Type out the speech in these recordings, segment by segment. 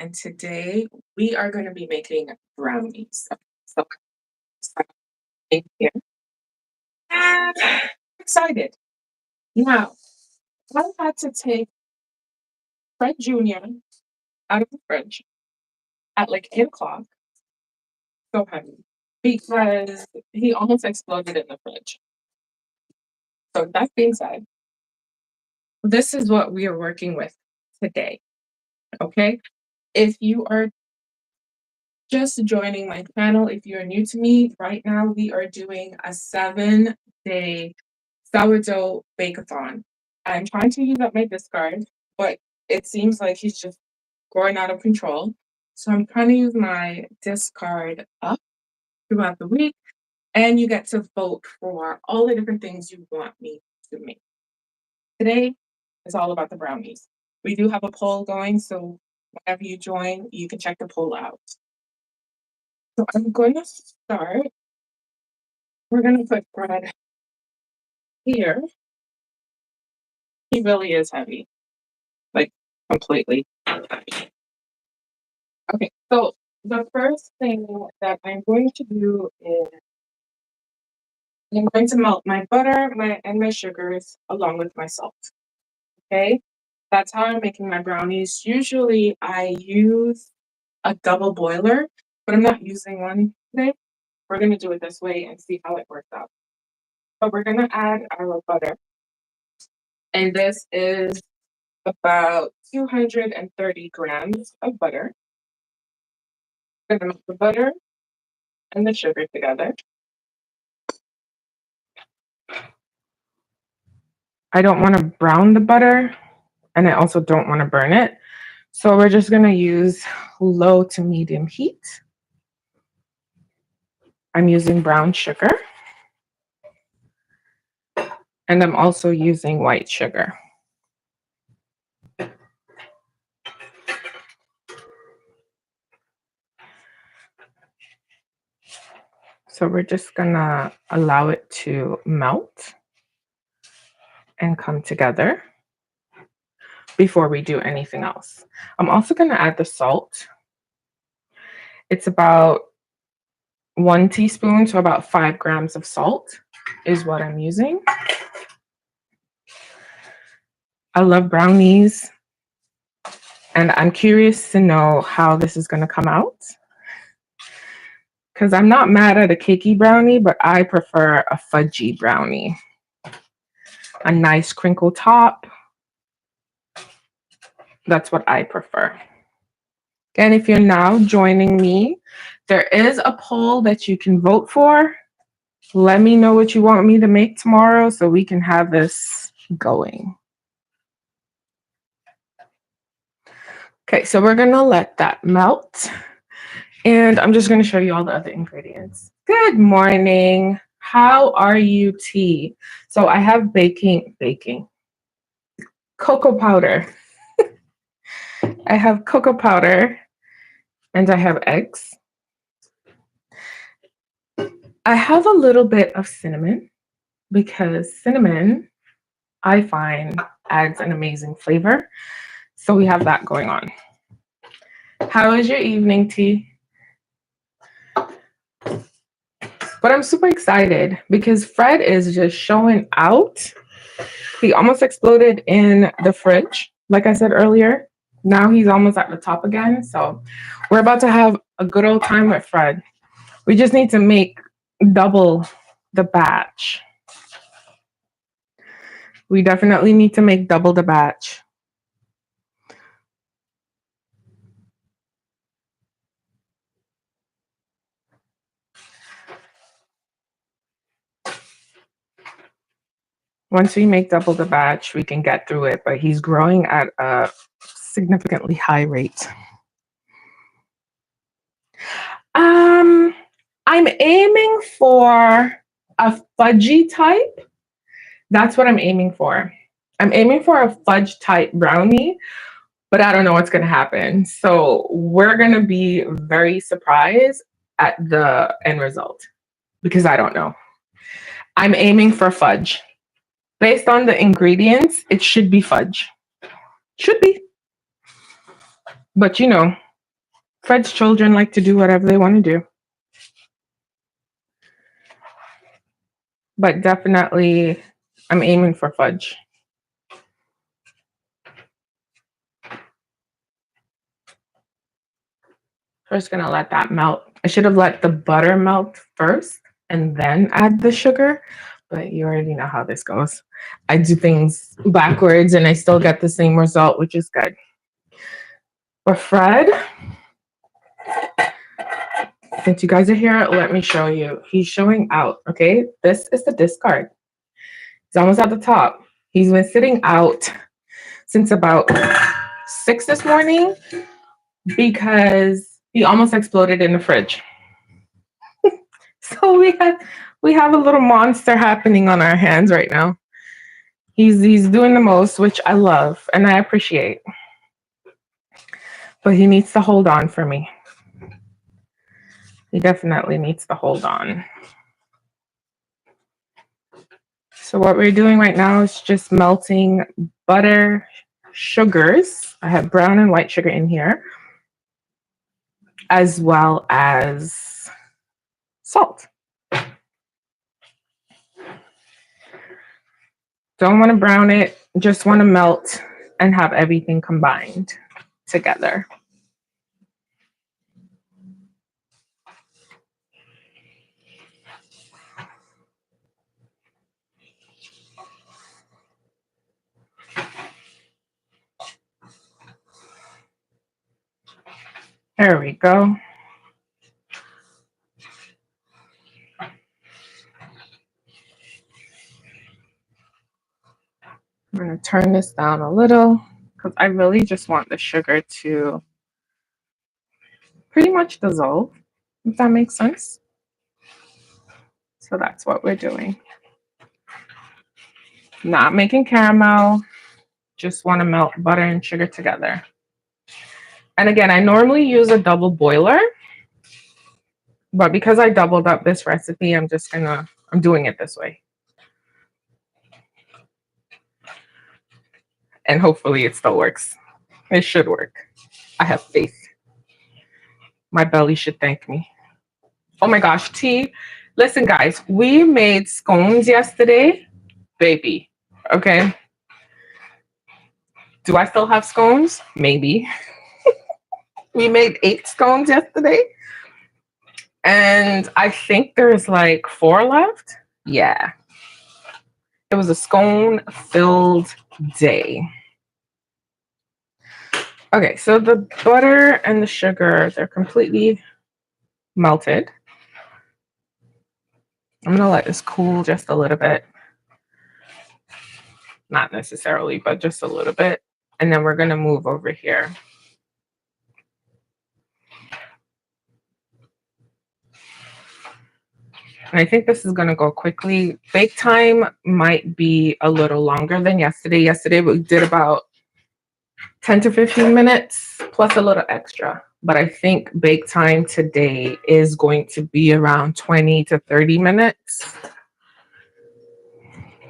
and today we are going to be making brownies. So I'm here. And I'm excited. Now, I had to take Fred Jr. out of the fridge at like 8 o'clock, so heavy, because he almost exploded in the fridge. So that being said, this is what we are working with today. Okay. If you are just joining my channel, if you're new to me, right now we are doing a 7-day sourdough bake-a-thon. I'm trying to use up my discard, but it seems like he's just growing out of control. So I'm trying to use my discard up throughout the week, and you get to vote for all the different things you want me to make. Today is all about the brownies. We do have a poll going, so whenever you join, you can check the poll out. So I'm going to start. We're going to put bread here. He really is heavy, like completely heavy. Okay, so the first thing that I'm going to do is I'm going to melt my butter and my sugars along with my salt. Okay, that's how I'm making my brownies. Usually I use a double boiler, but I'm not using one today. We're going to do it this way and see how it works out. So we're going to add our butter. And this is about 230 grams of butter. I'm going to mix the butter and the sugar together. I don't want to brown the butter, and I also don't want to burn it. So we're just going to use low to medium heat. I'm using brown sugar. And I'm also using white sugar. So we're just gonna allow it to melt and come together before we do anything else. I'm also gonna add the salt. It's about 1 teaspoon, so about 5 grams of salt is what I'm using. I love brownies, and I'm curious to know how this is gonna come out. Because I'm not mad at a cakey brownie, but I prefer a fudgy brownie. A nice crinkle top. That's what I prefer. And if you're now joining me, there is a poll that you can vote for. Let me know what you want me to make tomorrow so we can have this going. Okay, so we're gonna let that melt. And I'm just gonna show you all the other ingredients. Good morning. How are you, T? So I have baking, cocoa powder. I have cocoa powder and I have eggs. I have a little bit of cinnamon because cinnamon, I find, adds an amazing flavor. So we have that going on. How is your evening, T? But I'm super excited because Fred is just showing out. He almost exploded in the fridge, like I said earlier. Now he's almost at the top again. So we're about to have a good old time with Fred. We just need to make double the batch. We definitely need to make double the batch. Once we make double the batch, we can get through it, but he's growing at a significantly high rate. I'm aiming for a fudgy type. That's what I'm aiming for. I'm aiming for a fudge type brownie, but I don't know what's going to happen. So we're going to be very surprised at the end result because I don't know. I'm aiming for fudge. Based on the ingredients, it should be fudge. Should be. But you know, Fred's children like to do whatever they want to do. But definitely, I'm aiming for fudge. First, gonna let that melt. I should have let the butter melt first and then add the sugar, but you already know how this goes. I do things backwards and I still get the same result, which is good. For Fred, since you guys are here, let me show you. He's showing out, okay? This is the discard. He's almost at the top. He's been sitting out since about 6 this morning because he almost exploded in the fridge. So we have a little monster happening on our hands right now. He's doing the most, which I love and I appreciate. But he needs to hold on for me. He definitely needs to hold on. So what we're doing right now is just melting butter, sugars. I have brown and white sugar in here, as well as salt. Don't want to brown it, just want to melt and have everything combined together. There we go. I'm going to turn this down a little because I really just want the sugar to pretty much dissolve, if that makes sense. So that's what we're doing. Not making caramel, just want to melt butter and sugar together. And again, I normally use a double boiler, but because I doubled up this recipe, I'm doing it this way. And hopefully it still works. It should work. I have faith. My belly should thank me. Oh my gosh, T. Listen, guys, we made scones yesterday. Baby, okay? Do I still have scones? Maybe. We made 8 scones yesterday. And I think there's like 4 left. Yeah. It was a scone-filled day. Okay, so the butter and the sugar, they're completely melted. I'm going to let this cool just a little bit. Not necessarily, but just a little bit. And then we're going to move over here. And I think this is going to go quickly. Bake time might be a little longer than yesterday. Yesterday we did about 10 to 15 minutes plus a little extra. But I think bake time today is going to be around 20 to 30 minutes.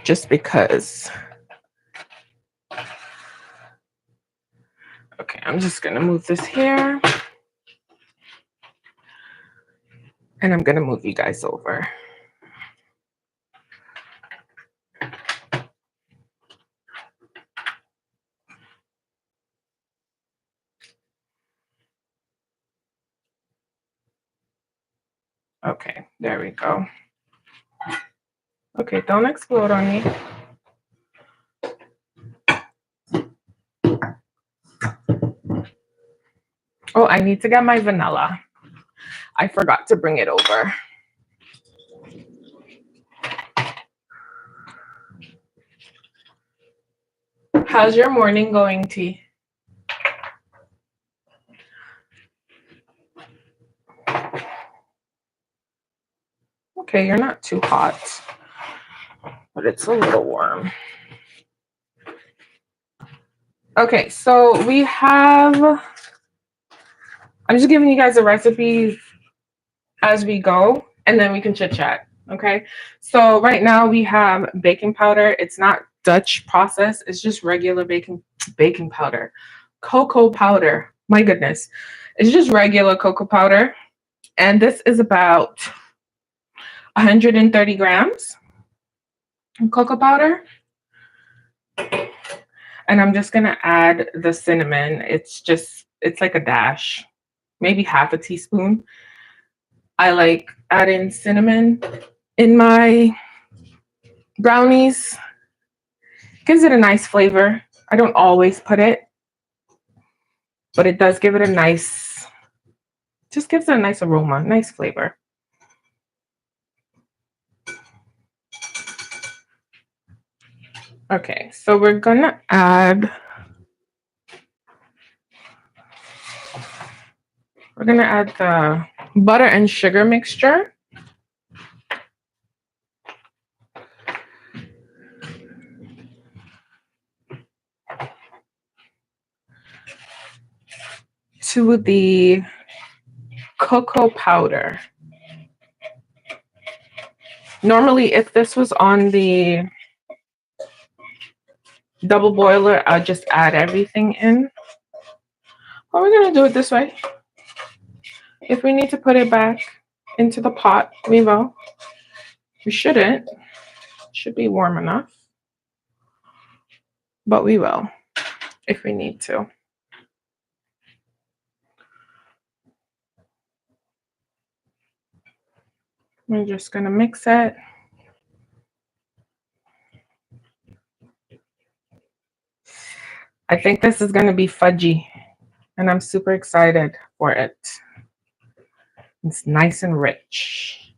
Just because. Okay, I'm just going to move this here. And I'm going to move you guys over. Okay, there we go. Okay, don't explode on me. Oh, I need to get my vanilla. I forgot to bring it over. How's your morning going, T? Okay, you're not too hot, but it's a little warm. Okay, so we have, I'm just giving you guys a recipe as we go, and then we can chit chat, okay? So right now we have baking powder. It's not Dutch process, it's just regular baking powder. Cocoa powder, my goodness. It's just regular cocoa powder. And this is about 130 grams of cocoa powder. And I'm just going to add the cinnamon. It's like a dash, maybe half a teaspoon. I like adding cinnamon in my brownies. Gives it a nice flavor. I don't always put it, but it does give it a nice, just gives it a nice aroma, nice flavor. Okay, so we're gonna add the butter and sugar mixture. To the cocoa powder. Normally, if this was on the double boiler, I'll just add everything in. But we're gonna do it this way. If we need to put it back into the pot, we will. We shouldn't. It should be warm enough. But we will if we need to. We're just gonna mix it. I think this is gonna be fudgy, and I'm super excited for it. It's nice and rich.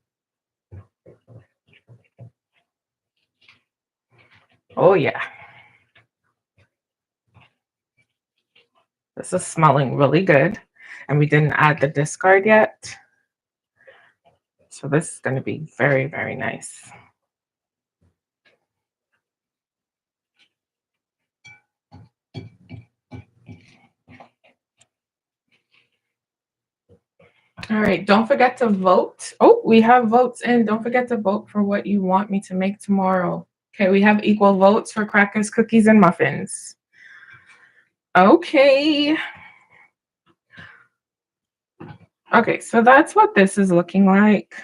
Oh yeah. This is smelling really good. And we didn't add the discard yet. So this is going to be very, very nice. All right, don't forget to vote. Oh, we have votes in. Don't forget to vote for what you want me to make tomorrow. Okay, we have equal votes for crackers, cookies, and muffins. Okay. Okay, so that's what this is looking like.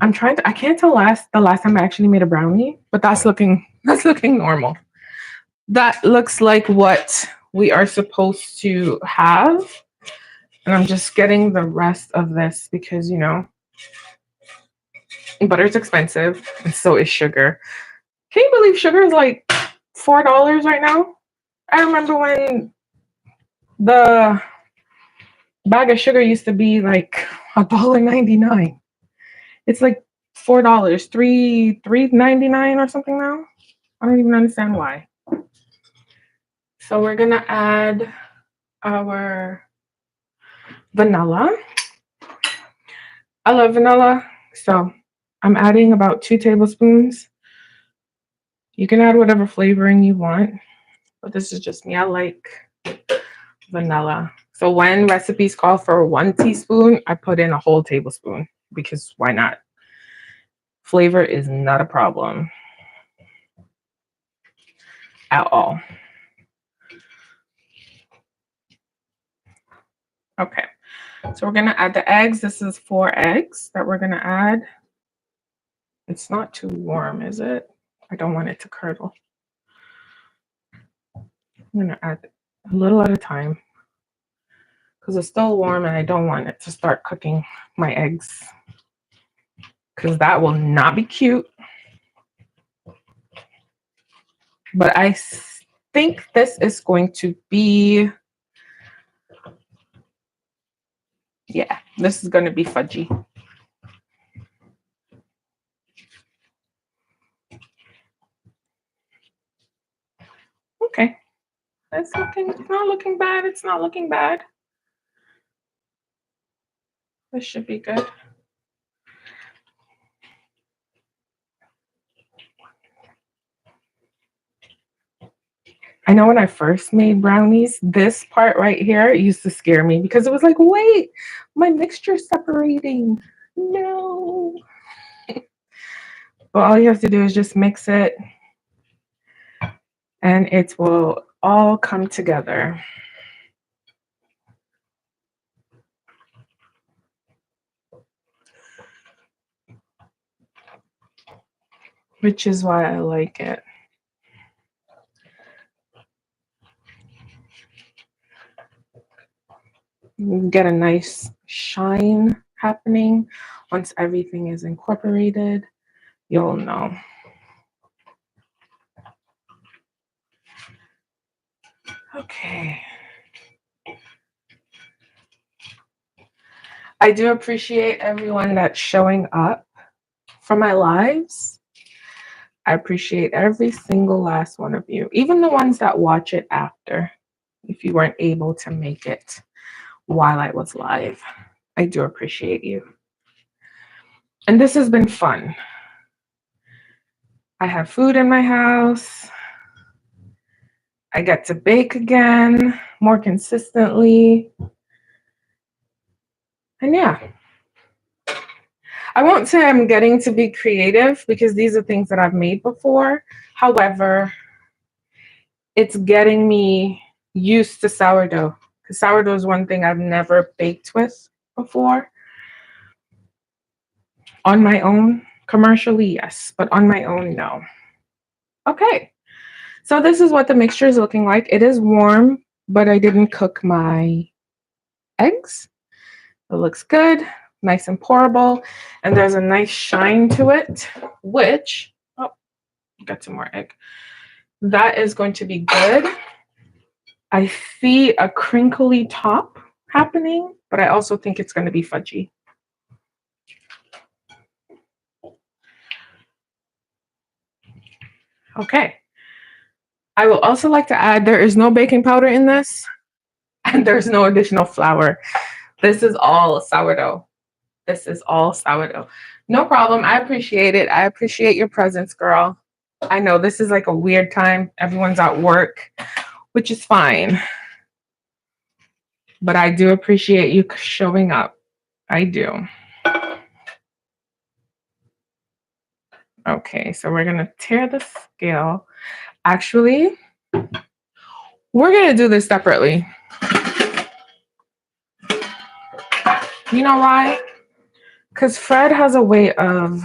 I can't tell the last time I actually made a brownie, but that's looking normal. That looks like what we are supposed to have. And I'm just getting the rest of this because, butter's expensive and so is sugar. Can you believe sugar is like $4 right now? I remember when the bag of sugar used to be like $1.99. It's like $4, $3.99 or something now. I don't even understand why. So we're gonna add our vanilla. I love vanilla, so I'm adding about 2 tablespoons. You can add whatever flavoring you want, but this is just me. I like vanilla. So when recipes call for 1 teaspoon, I put in a whole tablespoon because why not? Flavor is not a problem at all. Okay, so we're gonna add the eggs. This is 4 eggs that we're gonna add. It's not too warm, is it? I don't want it to curdle. I'm gonna add a little at a time because it's still warm and I don't want it to start cooking my eggs because that will not be cute. But I think this is going to be, yeah, this is going to be fudgy. Okay, it's not looking bad. It's not looking bad. This should be good. I know when I first made brownies, this part right here used to scare me because it was like, wait, my mixture's separating. No. But all you have to do is just mix it and it will all come together. which is why I like it. You get a nice shine happening. Once everything is incorporated, you'll know. Okay. I do appreciate everyone that's showing up for my lives. I appreciate every single last one of you, even the ones that watch it after, if you weren't able to make it while I was live. I do appreciate you. And this has been fun. I have food in my house. I get to bake again more consistently. And yeah, I won't say I'm getting to be creative because these are things that I've made before. However, it's getting me used to sourdough, because sourdough is one thing I've never baked with before. On my own, commercially, yes, but on my own, no. Okay, so this is what the mixture is looking like. It is warm, but I didn't cook my eggs. It looks good, nice and pourable, and there's a nice shine to it, which, oh, got some more egg. That is going to be good. I see a crinkly top happening, but I also think it's going to be fudgy. Okay. I will also like to add there is no baking powder in this, and there's no additional flour. This is all sourdough. This is all sourdough. No problem. I appreciate it. I appreciate your presence, girl. I know this is like a weird time. Everyone's at work, which is fine. But I do appreciate you showing up. I do. Okay, so we're going to tear the scale. Actually, we're going to do this separately. You know why? Because Fred has a way of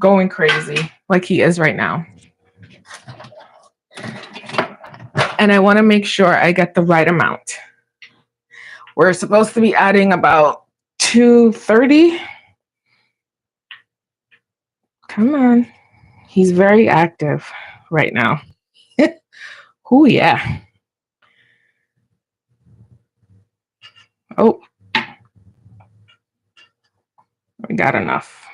going crazy like he is right now. And I want to make sure I get the right amount. We're supposed to be adding about 230. Come on. He's very active right now. Oh, yeah. Oh, we got enough.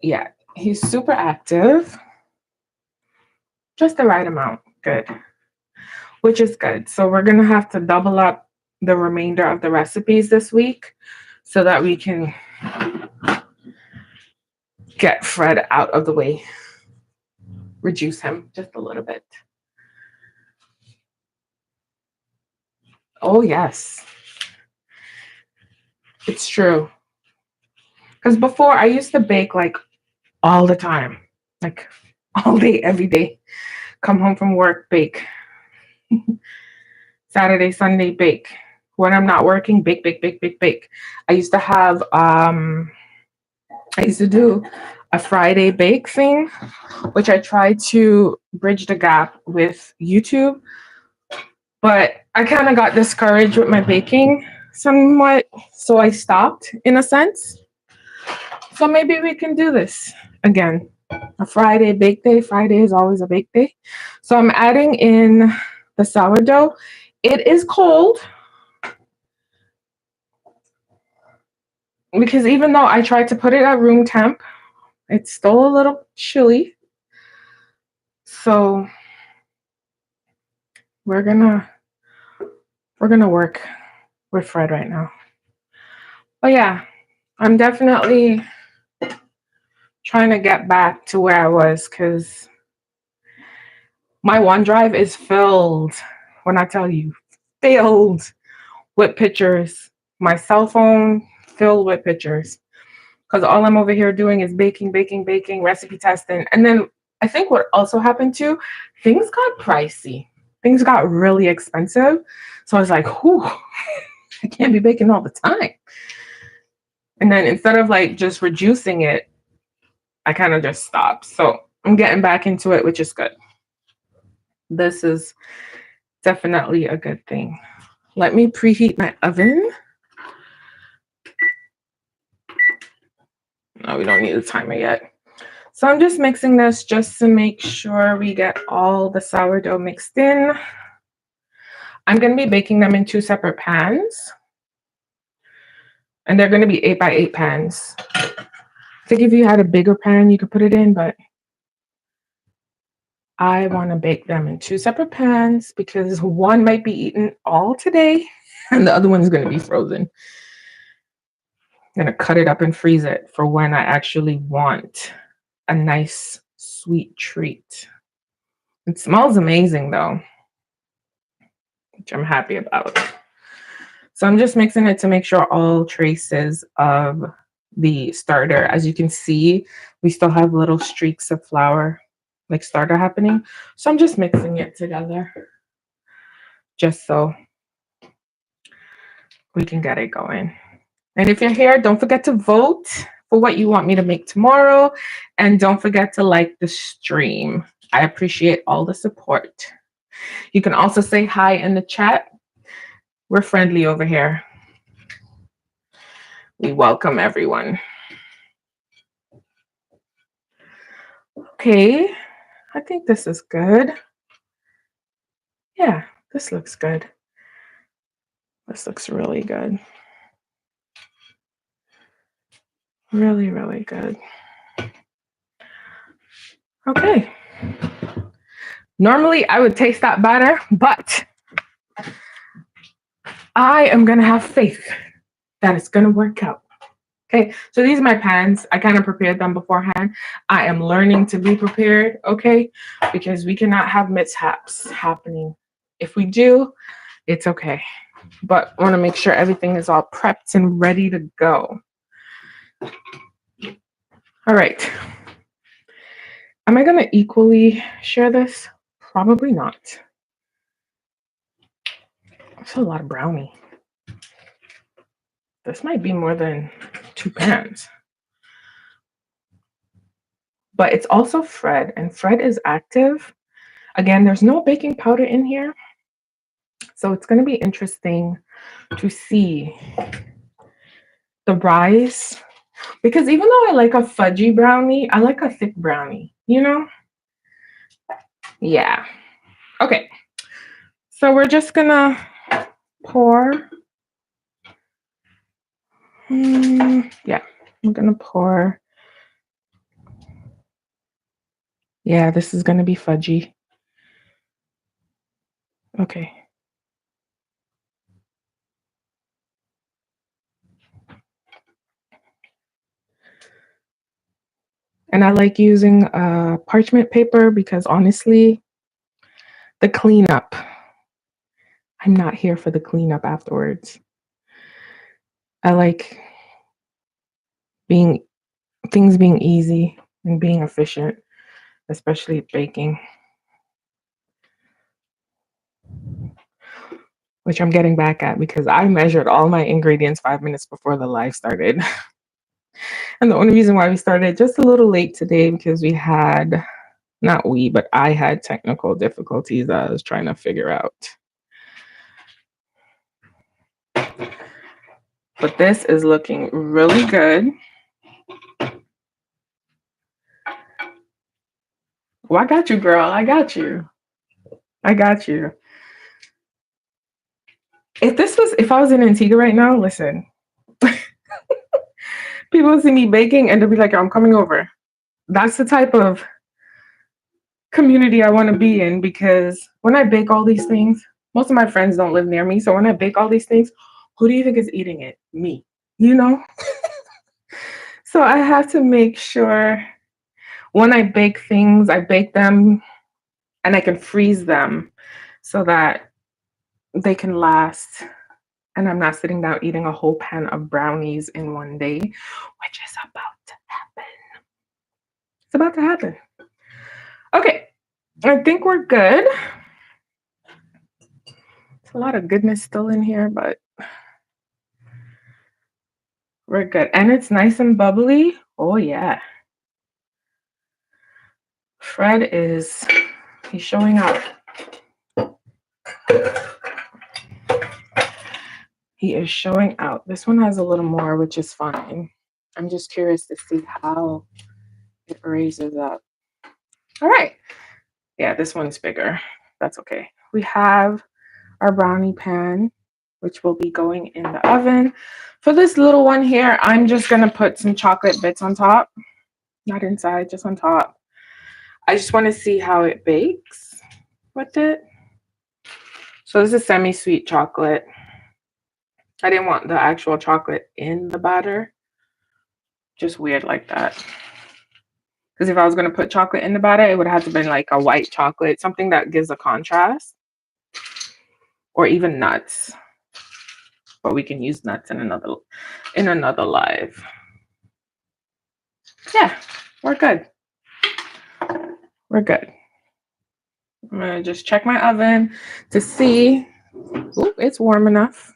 Yeah, he's super active. Just the right amount. Good. Which is good. So we're going to have to double up the remainder of the recipes this week so that we can get Fred out of the way. Reduce him just a little bit. Oh, yes. It's true. Because before I used to bake like all the time, like all day, every day. Come home from work, bake. Saturday, Sunday, bake. When I'm not working, bake, bake, bake, bake, bake. I used to have, I used to do a Friday bake thing, which I tried to bridge the gap with YouTube. But I kind of got discouraged with my baking somewhat, so I stopped in a sense. So maybe we can do this again. A Friday bake day. Friday is always a bake day. So I'm adding in the sourdough. It is cold because even though I tried to put it at room temp, it's still a little chilly. So we're gonna work with Fred right now. But yeah, I'm definitely trying to get back to where I was because my OneDrive is filled, when I tell you, filled with pictures. My cell phone filled with pictures. Because all I'm over here doing is baking, recipe testing. And then I think what also happened too, things got pricey. Things got really expensive. So I was like, whew, I can't be baking all the time. And then instead of like just reducing it, I kind of just stopped. So I'm getting back into it, which is good. This is definitely a good thing. Let me preheat my oven. No, we don't need a timer yet. So I'm just mixing this just to make sure we get all the sourdough mixed in. I'm going to be baking them in 2 separate pans. And they're going to be 8x8 pans. I think if you had a bigger pan, you could put it in, but I want to bake them in 2 separate pans because one might be eaten all today and the other one's going to be frozen. I'm going to cut it up and freeze it for when I actually want a nice sweet treat. It smells amazing though, which I'm happy about. So I'm just mixing it to make sure all traces of the starter, as you can see, we still have little streaks of flour, like starter happening. So I'm just mixing it together just so we can get it going. And if you're here, don't forget to vote for what you want me to make tomorrow. And don't forget to like the stream. I appreciate all the support. You can also say hi in the chat. We're friendly over here. We welcome everyone. Okay, I think this is good. Yeah, this looks good. This looks really good. Really, really good. Okay. Normally I would taste that batter, but I am going to have faith that it's going to work out. Okay, so these are my pans. I kind of prepared them beforehand. I am learning to be prepared, okay, because we cannot have mishaps happening. If we do, it's okay. But I want to make sure everything is all prepped and ready to go. All right. Am I going to equally share this? Probably not. That's a lot of brownie. This might be more than 2 pans. But it's also Fred, and Fred is active. Again, there's no baking powder in here. So it's going to be interesting to see the rise. Because even though I like a fudgy brownie, I like a thick brownie, you know? Yeah. Okay. So we're just going to pour. Yeah, I'm going to pour. Yeah, this is going to be fudgy. Okay. And I like using parchment paper because honestly, the cleanup, I'm not here for the cleanup afterwards. I like things being easy and being efficient, especially baking, which I'm getting back at because I measured all my ingredients 5 minutes before the live started. And the only reason why we started just a little late today because we had, not we, but I had technical difficulties that I was trying to figure out. But this is looking really good. Well, I got you, girl. I got you. I got you. If I was in Antigua right now, listen, people see me baking and they'll be like, I'm coming over. That's the type of community I want to be in because when I bake all these things, most of my friends don't live near me. So when I bake all these things, who do you think is eating it? Me, you know? So I have to make sure when I bake things, I bake them and I can freeze them so that they can last. And I'm not sitting down eating a whole pan of brownies in one day, which is about to happen. It's about to happen. Okay, I think we're good. There's a lot of goodness still in here, but We're good. And it's nice and bubbly. Oh, yeah. Fred he's showing up. He is showing out. This one has a little more, which is fine. I'm just curious to see how it raises up. All right. Yeah, this one's bigger. That's okay. We have our brownie pan, which will be going in the oven. For this little one here, I'm just going to put some chocolate bits on top. Not inside, just on top. I just want to see how it bakes with it. So this is semi-sweet chocolate. I didn't want the actual chocolate in the batter. Just weird like that. Because if I was going to put chocolate in the batter, it would have to be like a white chocolate, something that gives a contrast. Or even nuts. But we can use nuts in another live. Yeah, we're good. We're good. I'm going to just check my oven to see. Ooh, it's warm enough.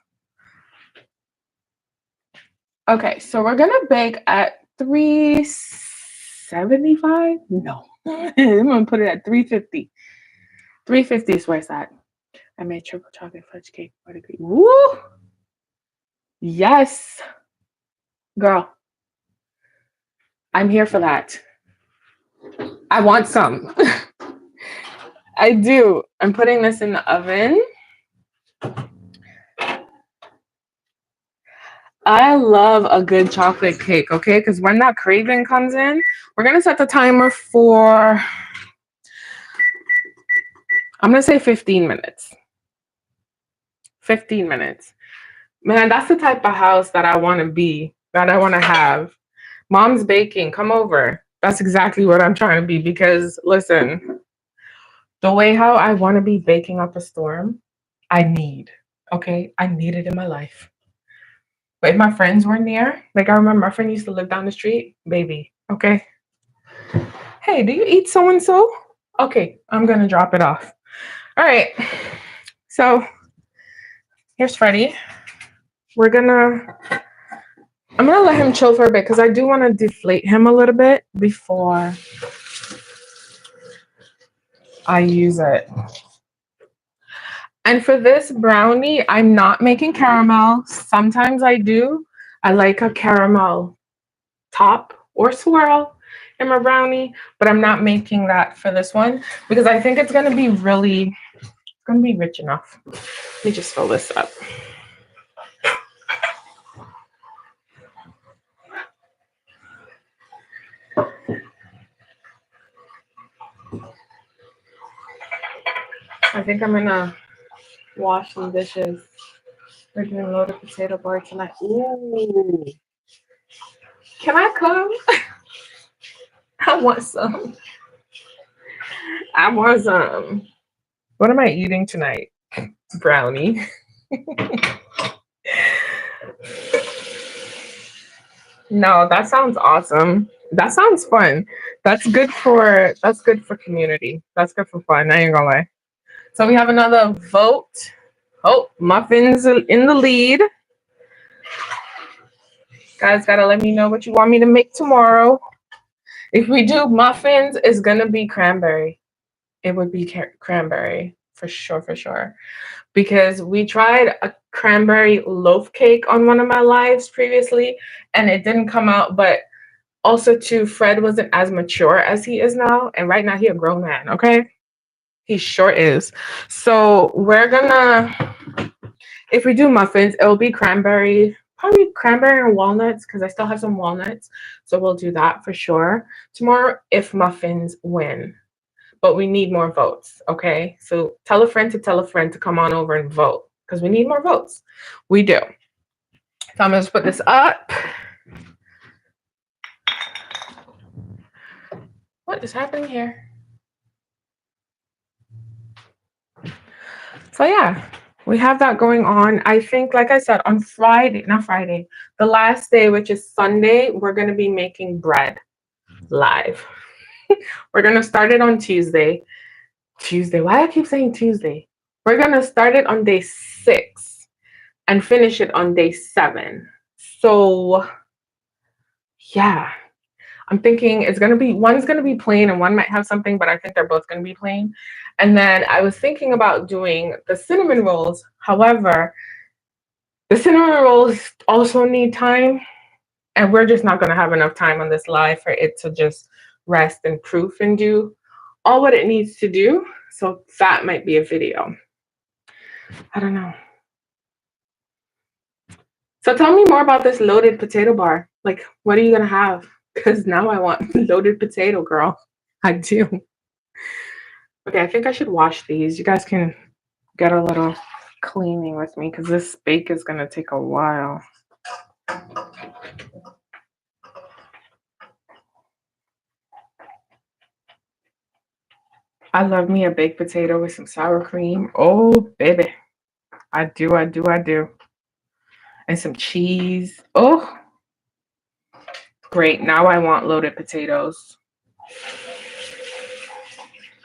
Okay, so we're going to bake at 375? No. I'm going to put it at 350. 350 is where it's at. I made triple chocolate fudge cake. Woo! Yes. Girl. I'm here for that. I want some. I do. I'm putting this in the oven. I love a good chocolate cake, okay? Because when that craving comes in, we're going to set the timer for, I'm going to say 15 minutes. 15 minutes. Man, that's the type of house that I want to be, that I want to have. Mom's baking, come over. That's exactly what I'm trying to be because, listen, the way how I want to be baking up a storm, I need, okay? I need it in my life. But if my friends were near, like I remember my friend used to live down the street, baby, okay? Hey, do you eat so-and-so? Okay, I'm going to drop it off. All right, so here's Freddie. I'm going to let him chill for a bit because I do want to deflate him a little bit before I use it. And for this brownie, I'm not making caramel. Sometimes I do. I like a caramel top or swirl in my brownie, but I'm not making that for this one because I think it's going to be rich enough. Let me just fill this up. I think I'm going to wash some dishes. We're doing loaded potato bar tonight. Ooh. Can I come? I want some. I want some. What am I eating tonight? Brownie. No, that sounds awesome. That sounds fun. That's good for community. That's good for fun. I ain't gonna lie. So we have another vote. Oh, muffins in the lead. Guys, gotta let me know what you want me to make tomorrow. If we do muffins, it's gonna be cranberry. It would be cranberry for sure. Because we tried a cranberry loaf cake on one of my lives previously, and it didn't come out. But also, too, Fred wasn't as mature as he is now, and right now he's a grown man. Okay, he sure is. So we're gonna, if we do muffins, it'll be cranberry. Probably cranberry and walnuts because I still have some walnuts. So we'll do that for sure tomorrow if muffins win. But we need more votes, okay? So tell a friend to come on over and vote because we need more votes. We do. So I'm going to put this up. What is happening here? So yeah, we have that going on. I think, like I said, on the last day, which is Sunday, we're going to be making bread live. We're going to start it on Tuesday. Why do I keep saying Tuesday? We're going to start it on day 6 and finish it on day 7. So Yeah, I'm thinking it's gonna be one's gonna be plain and one might have something, but I think they're both gonna be plain. And then I was thinking about doing the cinnamon rolls. However, the cinnamon rolls also need time, and we're just not gonna have enough time on this live for it to just rest and proof and do all what it needs to do. So that might be a video. I don't know. So tell me more about this loaded potato bar. Like, what are you gonna have? Because now I want loaded potato, girl. I do. Okay, I think I should wash these. You guys can get a little cleaning with me because this bake is gonna take a while. I love me a baked potato with some sour cream. Oh, baby. I do, I do, I do. And some cheese. Oh, great. Now I want loaded potatoes.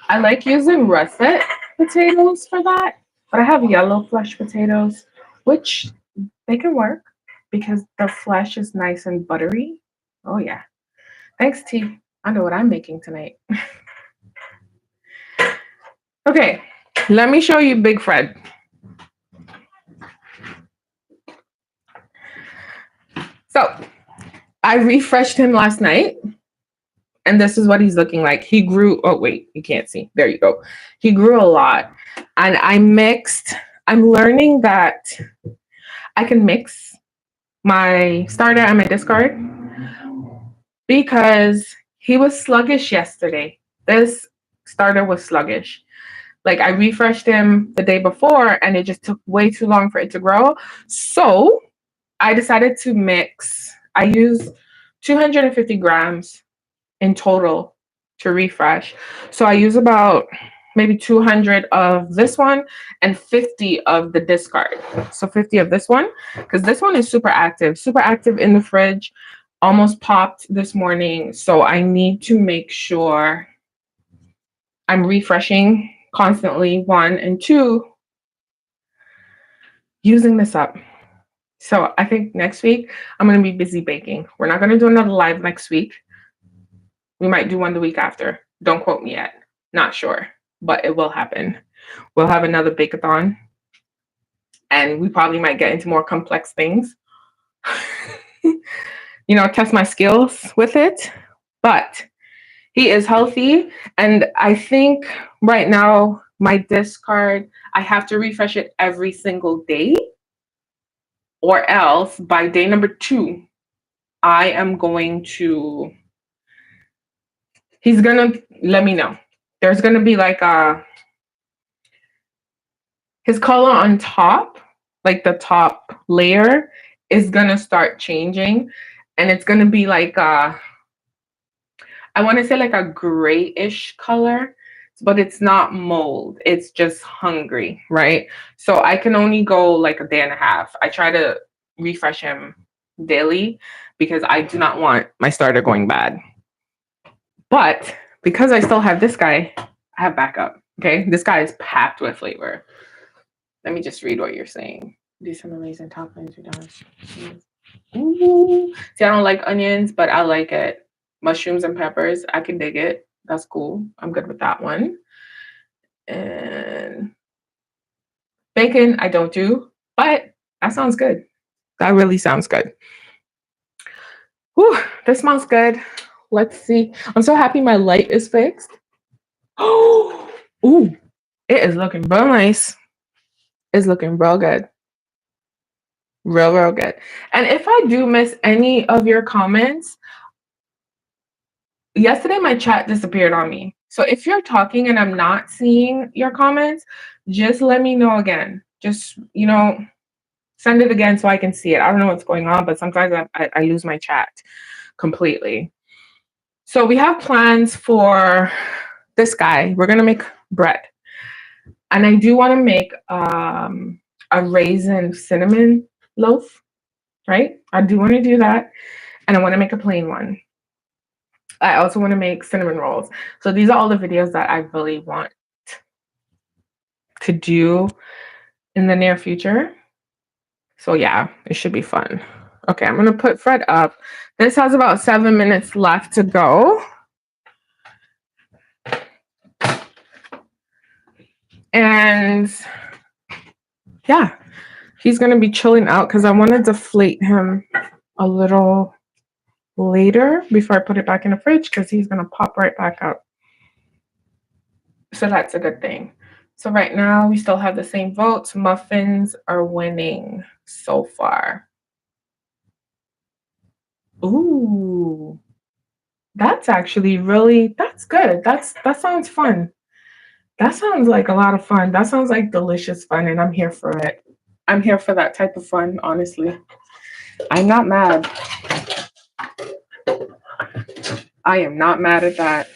I like using russet potatoes for that, but I have yellow flesh potatoes, which they can work because the flesh is nice and buttery. Oh, yeah. Thanks, T. I know what I'm making tonight. Okay, let me show you Big Fred. So I refreshed him last night, and this is what he's looking like. He grew, oh, wait, you can't see. There you go. He grew a lot. And I'm learning that I can mix my starter and my discard because he was sluggish yesterday. This starter was sluggish. Like, I refreshed him the day before and it just took way too long for it to grow. So I decided to mix. I use 250 grams in total to refresh. So I use about maybe 200 of this one and 50 of the discard. So 50 of this one, because this one is super active in the fridge, almost popped this morning. So I need to make sure I'm refreshing constantly, one, and two, using this up. So I think next week I'm going to be busy baking. We're not going to do another live next week. We might do one the week after. Don't quote me yet. Not sure, but it will happen. We'll have another bake-a-thon, and we probably might get into more complex things. Test my skills with it. But he is healthy, and I think right now my discard, I have to refresh it every single day, or else by day number 2, I am going to, he's gonna let me know. There's gonna be like his color on top, like the top layer, is gonna start changing, and it's gonna be like I want to say like a grayish color, but it's not mold. It's just hungry, right? So I can only go like a day and a half. I try to refresh him daily because I do not want my starter going bad. But because I still have this guy, I have backup. Okay, this guy is packed with flavor. Let me just read what you're saying. Do some amazing toppings. Ooh. See, I don't like onions, but I like it. Mushrooms and peppers, I can dig it. That's cool. I'm good with that one. And bacon, I don't do, but that sounds good. That really sounds good. Whew, this smells good. Let's see. I'm so happy my light is fixed. Oh, ooh, it is looking real nice. It's looking real good. Real good. And if I do miss any of your comments, yesterday my chat disappeared on me. So if you're talking and I'm not seeing your comments, just let me know again. Just, send it again so I can see it. I don't know what's going on, but sometimes I lose my chat completely. So we have plans for this guy. We're going to make bread. And I do want to make a raisin cinnamon loaf, right? I do want to do that. And I want to make a plain one. I also want to make cinnamon rolls. So these are all the videos that I really want to do in the near future. So yeah, it should be fun. Okay, I'm gonna put Fred up. This has about 7 minutes left to go. And yeah, he's gonna be chilling out because I want to deflate him a little later before I put it back in the fridge because he's gonna pop right back up. So that's a good thing. So right now we still have the same votes. Muffins are winning so far. Ooh, that's actually that's good. That sounds fun. That sounds like a lot of fun. That sounds like delicious fun, and I'm here for it. I'm here for that type of fun, honestly. I'm not mad. I am not mad at that.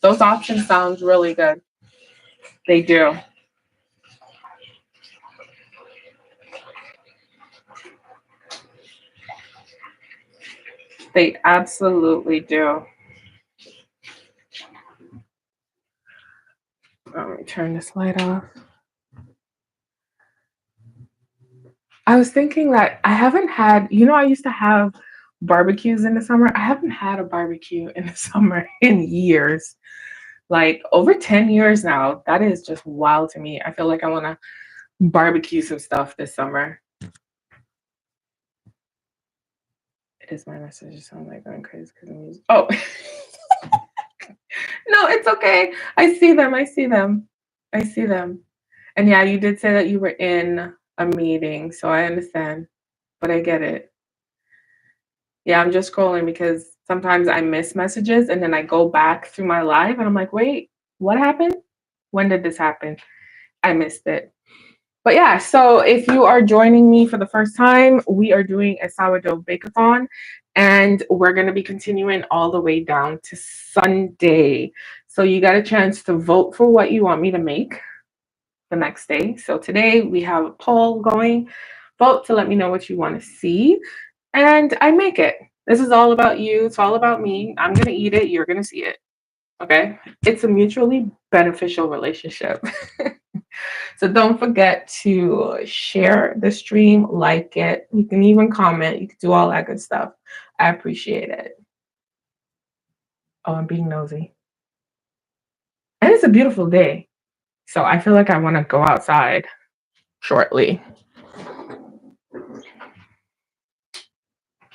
Those options sound really good. They do. They absolutely do. Let me turn this light off. I was thinking that I haven't had, I used to have barbecues in the summer. I haven't had a barbecue in the summer in years, like over 10 years now. That is just wild to me. I feel like I want to barbecue some stuff this summer. It is my message. It sounds like going crazy because I'm using. Oh, no, it's okay. I see them. I see them. I see them. And yeah, you did say that you were in a meeting, so I understand, but I get it. Yeah, I'm just scrolling because sometimes I miss messages and then I go back through my live and I'm like, wait, what happened? When did this happen? I missed it. But yeah, so if you are joining me for the first time, we are doing a sourdough bake-a-thon and we're going to be continuing all the way down to Sunday. So you got a chance to vote for what you want me to make the next day. So today we have a poll going. Vote to let me know what you want to see. And I make it. This is all about you. It's all about me. I'm going to eat it. You're going to see it. Okay? It's a mutually beneficial relationship. So don't forget to share the stream, like it. You can even comment. You can do all that good stuff. I appreciate it. Oh, I'm being nosy. And it's a beautiful day. So I feel like I want to go outside shortly.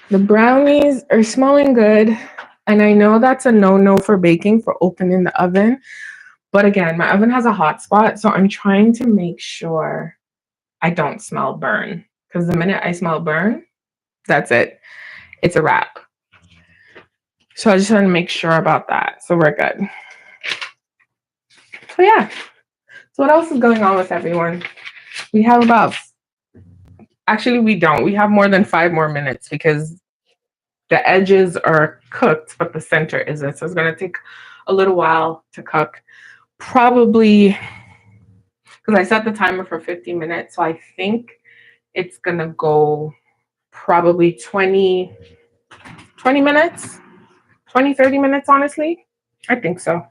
The brownies are smelling good. And I know that's a no-no for baking, for opening the oven. But again, my oven has a hot spot, so I'm trying to make sure I don't smell burn. Because the minute I smell burn, that's it. It's a wrap. So I just want to make sure about that. So we're good. So yeah. So what else is going on with everyone? We have actually we don't. We have more than 5 more minutes because the edges are cooked, but the center isn't. So it's going to take a little while to cook. Probably because I set the timer for 50 minutes. So I think it's going to go probably 20 minutes, 20, 30 minutes, honestly. I think so.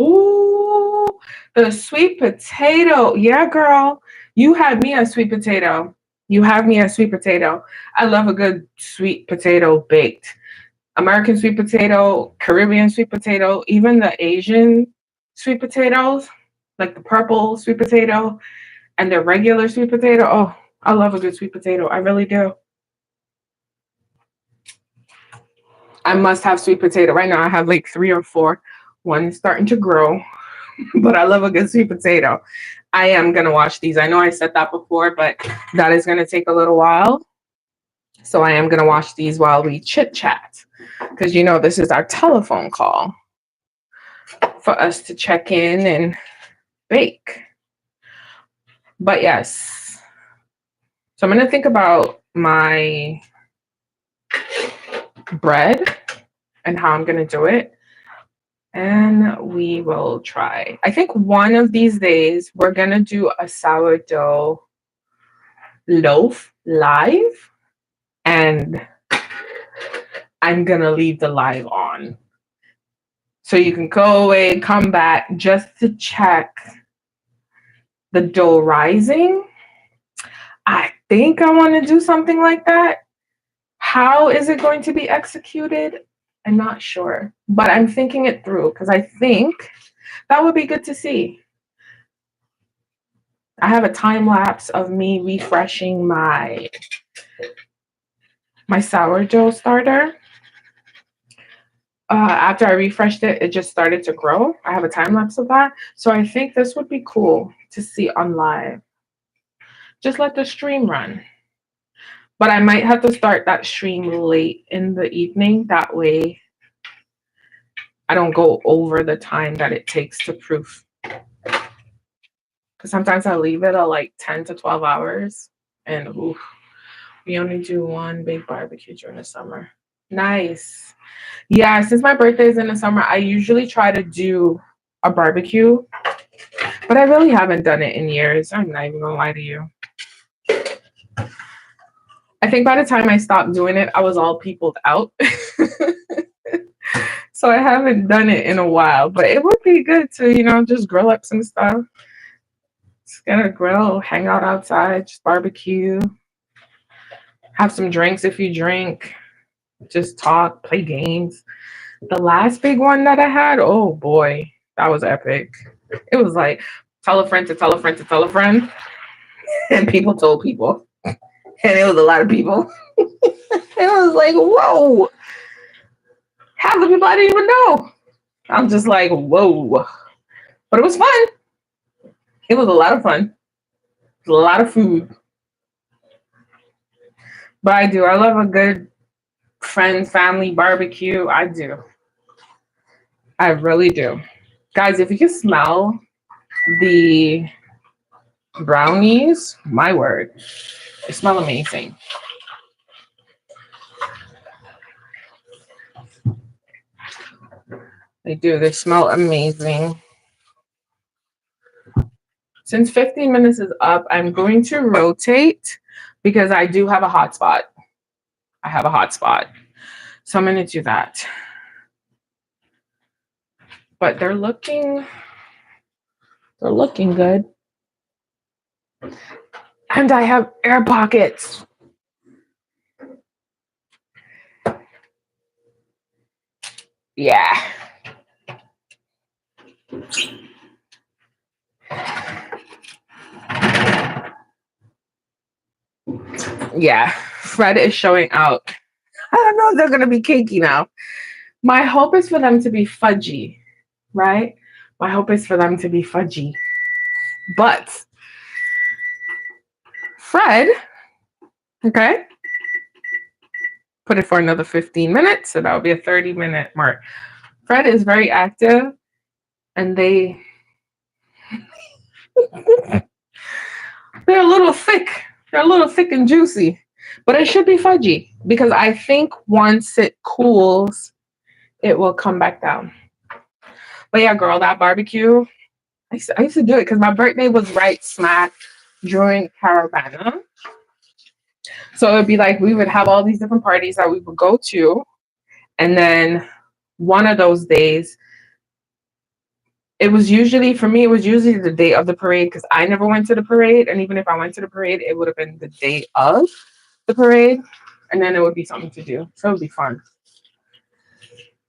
Ooh, the sweet potato. Yeah, girl. You had me at sweet potato. You have me at sweet potato. I love a good sweet potato baked. American sweet potato, Caribbean sweet potato, even the Asian sweet potatoes, like the purple sweet potato and the regular sweet potato. Oh, I love a good sweet potato. I really do. I must have sweet potato. Right now I have like 3 or 4. One's starting to grow, but I love a good sweet potato. I am going to wash these. I know I said that before, but that is going to take a little while. So I am going to wash these while we chit chat because this is our telephone call for us to check in and bake. But yes, so I'm going to think about my bread and how I'm going to do it. And we will try. I think one of these days we're going to do a sourdough loaf live. And I'm going to leave the live on. So you can go away, come back just to check the dough rising. I think I want to do something like that. How is it going to be executed? I'm not sure, but I'm thinking it through because I think that would be good to see. I have a time lapse of me refreshing my sourdough starter. After I refreshed it, it just started to grow. I have a time lapse of that. So I think this would be cool to see on live. Just let the stream run. But I might have to start that stream late in the evening. That way I don't go over the time that it takes to proof. Because sometimes I leave it at like 10 to 12 hours. And oof, we only do one big barbecue during the summer. Nice. Yeah, since my birthday is in the summer, I usually try to do a barbecue. But I really haven't done it in years. I'm not even gonna lie to you. I think by the time I stopped doing it, I was all peopled out. So I haven't done it in a while. But it would be good to, just grill up some stuff. Just get a grill, hang out outside, just barbecue. Have some drinks if you drink. Just talk, play games. The last big one that I had, oh boy, that was epic. It was like tell a friend to tell a friend to tell a friend. And people told people. And it was a lot of people. It was like, whoa. Half the people I didn't even know. I'm just like, whoa. But it was fun. It was a lot of fun. A lot of food. But I do. I love a good friend, family barbecue. I do. I really do. Guys, if you can smell the brownies, my word, they smell amazing. They do. They smell amazing. Since 15 minutes is up, I'm going to rotate because I do have a hot spot. I have a hot spot. So I'm going to do that. But they're looking good. And I have air pockets. Yeah. Yeah. Fred is showing out. I don't know if they're going to be cakey now. My hope is for them to be fudgy, right? My hope is for them to be fudgy. But Fred, okay, put it for another 15 minutes. So that'll be a 30-minute mark. Fred is very active and they're a little thick. They're a little thick and juicy, but it should be fudgy because I think once it cools, it will come back down. But yeah, girl, that barbecue, I used to do it because my birthday was right smack during Caravana. So it would be like we would have all these different parties that we would go to. And then one of those days, it was usually the day of the parade because I never went to the parade. And even if I went to the parade, it would have been the day of the parade. And then it would be something to do. So it would be fun.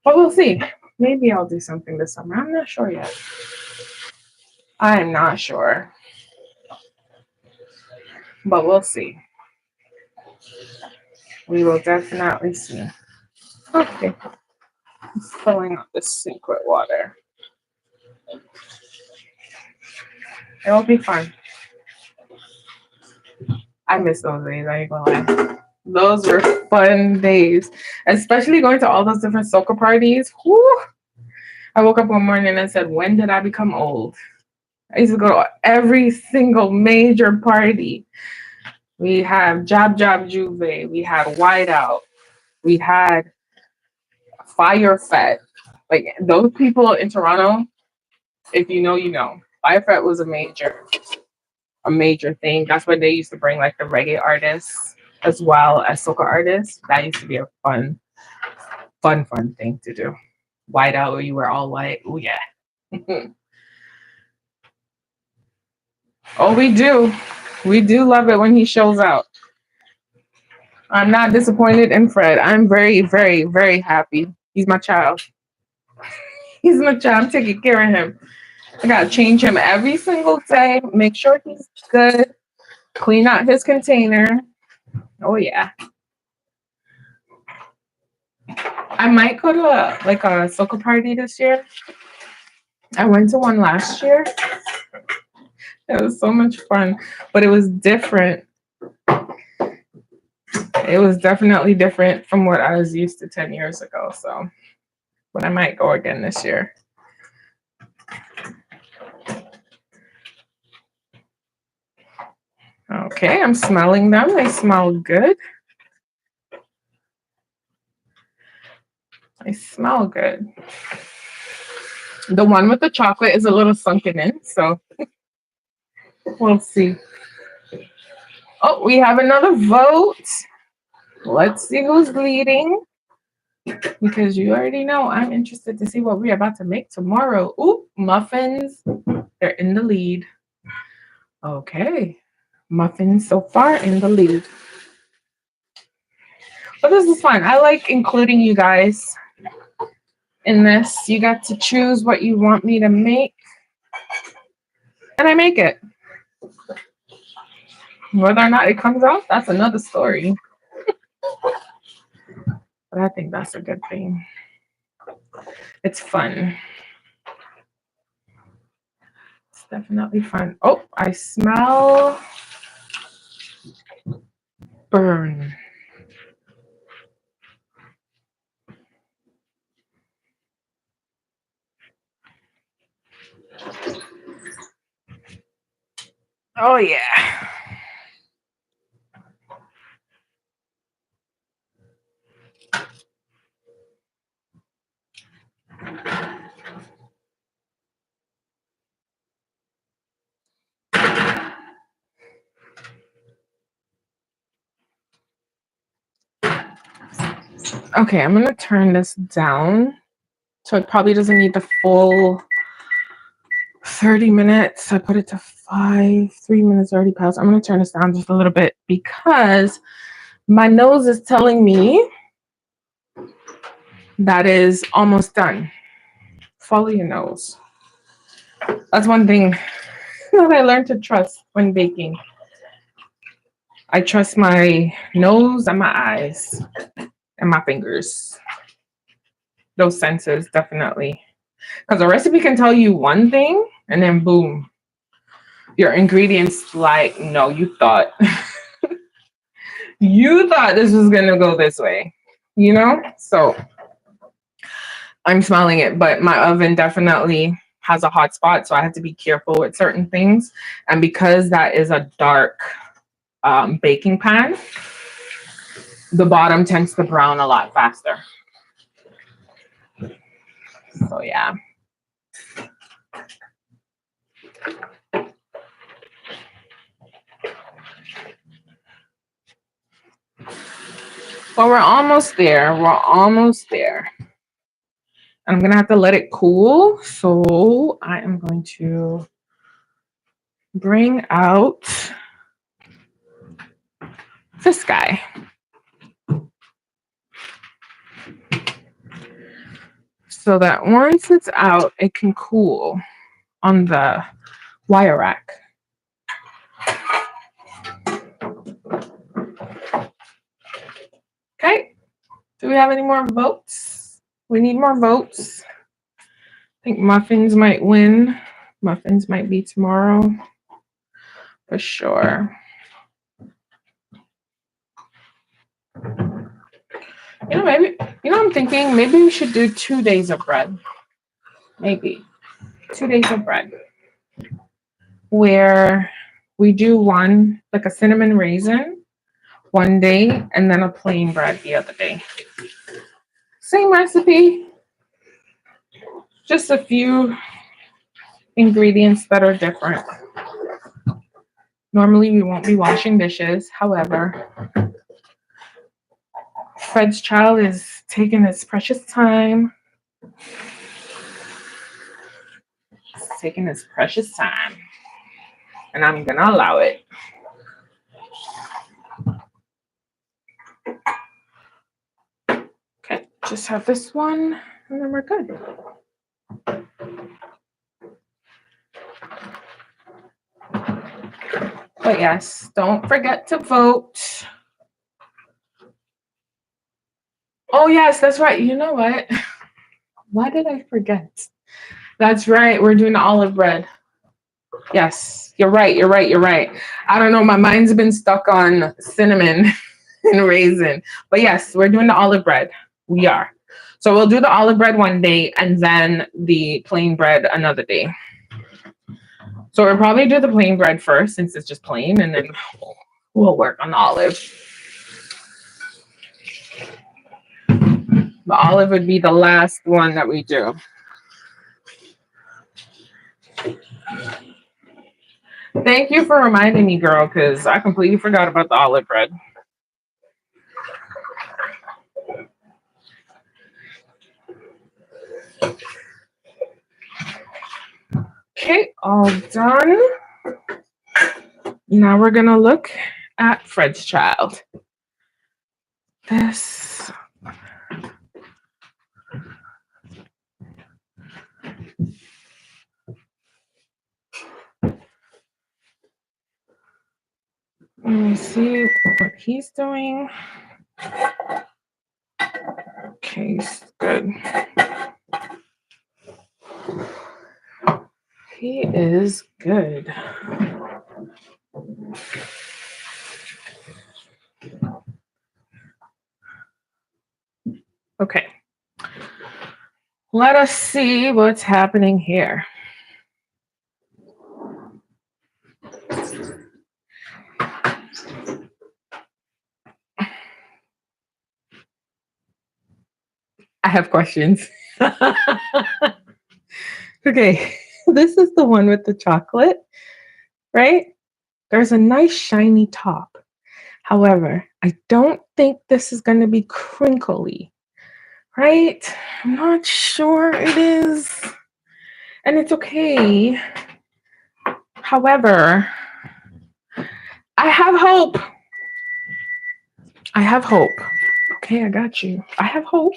But we'll see. Maybe I'll do something this summer. I'm not sure yet. I am not sure. But we'll see. We will definitely see. Okay. I'm filling up the sink with water. It'll be fun. I miss those days, I ain't gonna lie. Those were fun days. Especially going to all those different soca parties. Whew. I woke up one morning and said, when did I become old? I used to go to every single major party. We have Jab Jab Juve. We had Whiteout. We had Fire Fest. Like those people in Toronto, if you know, you know. Fire Fest was a major thing. That's when they used to bring like the reggae artists as well as soca artists. That used to be a fun thing to do. Whiteout where you wear all white. Oh yeah. Oh, we do. We do love it when he shows out. I'm not disappointed in Fred. I'm very, very, very happy. He's my child. He's my child. I'm taking care of him. I gotta change him every single day. Make sure he's good. Clean out his container. Oh yeah. I might go to a soccer party this year. I went to one last year. It was so much fun, but it was different. It was definitely different from what I was used to 10 years ago. So, but I might go again this year. Okay, I'm smelling them. They smell good. They smell good. The one with the chocolate is a little sunken in, so we'll see. Oh, we have another vote. Let's see who's leading. Because you already know I'm interested to see what we're about to make tomorrow. Ooh, muffins. They're in the lead. Okay. Muffins so far in the lead. But this is fun. I like including you guys in this. You got to choose what you want me to make. And I make it. Whether or not it comes out, that's another story. But I think that's a good thing. It's fun. It's definitely fun. Oh, I smell burn. Oh, yeah. Okay, I'm going to turn this down. So it probably doesn't need the full 30 minutes. I put it to 3 minutes already passed. I'm going to turn this down just a little bit because my nose is telling me that is almost done. Follow your nose. That's one thing that I learned to trust when baking. I trust my nose and my eyes and my fingers. Those senses, definitely. Because a recipe can tell you one thing and then boom, your ingredients like, no, you thought you thought this was gonna go this way, you know? So I'm smelling it, but my oven definitely has a hot spot, so I have to be careful with certain things. And because that is a dark baking pan, the bottom tends to brown a lot faster. So yeah. But we're almost there. We're almost there. I'm gonna have to let it cool. So I am going to bring out this guy. So that once it's out, it can cool on the wire rack. Okay. Do we have any more votes? We need more votes. I think muffins might win. Muffins might be tomorrow for sure. I'm thinking maybe we should do 2 days of bread. Maybe 2 days of bread where we do one, like a cinnamon raisin one day and then a plain bread the other day. Same recipe, just a few ingredients that are different. Normally we won't be washing dishes. However, Fred's child is taking his precious time. It's taking his precious time. and I'm gonna allow it. Okay, just have this one, and then we're good. But yes, don't forget to vote. Oh yes, that's right. You know what? Why did I forget? That's right. We're doing the olive bread. Yes, you're right. You're right. You're right. I don't know. My mind's been stuck on cinnamon and raisin. But yes, we're doing the olive bread. We are. So we'll do the olive bread one day and then the plain bread another day. So we'll probably do the plain bread first since it's just plain, and then we'll work on the olive. The olive would be the last one that we do. Thank you for reminding me, girl, because I completely forgot about the olive bread. Okay, all done. Now we're gonna look at Fred's child. This. Let me see what he's doing. Okay, good. He is good. Okay. Let us see what's happening here. I have questions. Okay, this is the one with the chocolate, right? There's a nice shiny top. However, I don't think this is going to be crinkly, right? I'm not sure it is. And it's okay. However, I have hope. I have hope. Okay, I got you. I have hope.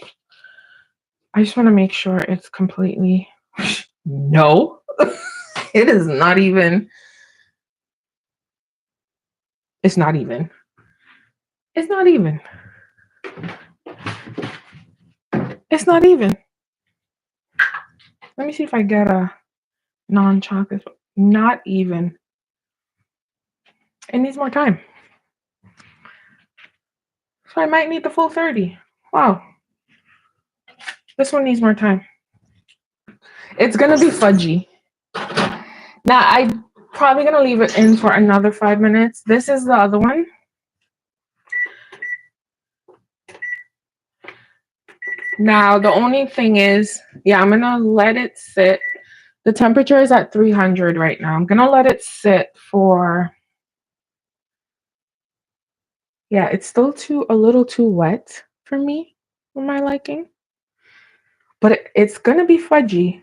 I just want to make sure it's completely... No, it is not even. It's not even. It's not even. It's not even. Let me see if I get a non-chocolate. Not even. It needs more time. So I might need the full 30. Wow. This one needs more time. It's going to be fudgy. Now, I'm probably going to leave it in for another 5 minutes. This is the other one. Now, the only thing is, yeah, I'm going to let it sit. The temperature is at 300 right now. I'm going to let it sit for... Yeah, it's still a little too wet for me, for my liking. But it's going to be fudgy.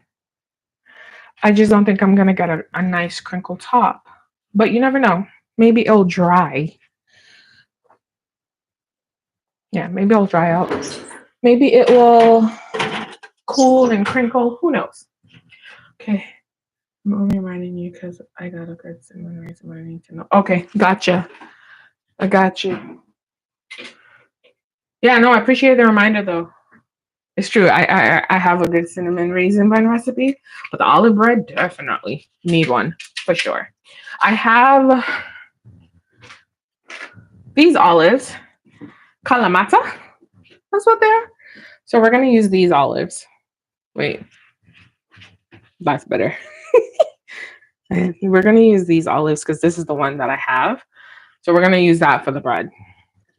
I just don't think I'm going to get a nice crinkle top. But you never know. Maybe it'll dry. Yeah, maybe it'll dry out. Maybe it will cool and crinkle. Who knows? Okay. I'm only reminding you because I got a good cinnamon raisin, what I need to know. Okay, gotcha. I got you. Yeah, no, I appreciate the reminder though. It's true. I have a good cinnamon raisin bun recipe, but the olive bread definitely need one for sure. I have these olives, Kalamata. That's what they are. So we're gonna use these olives. Wait, that's better. We're gonna use these olives because this is the one that I have. So we're gonna use that for the bread.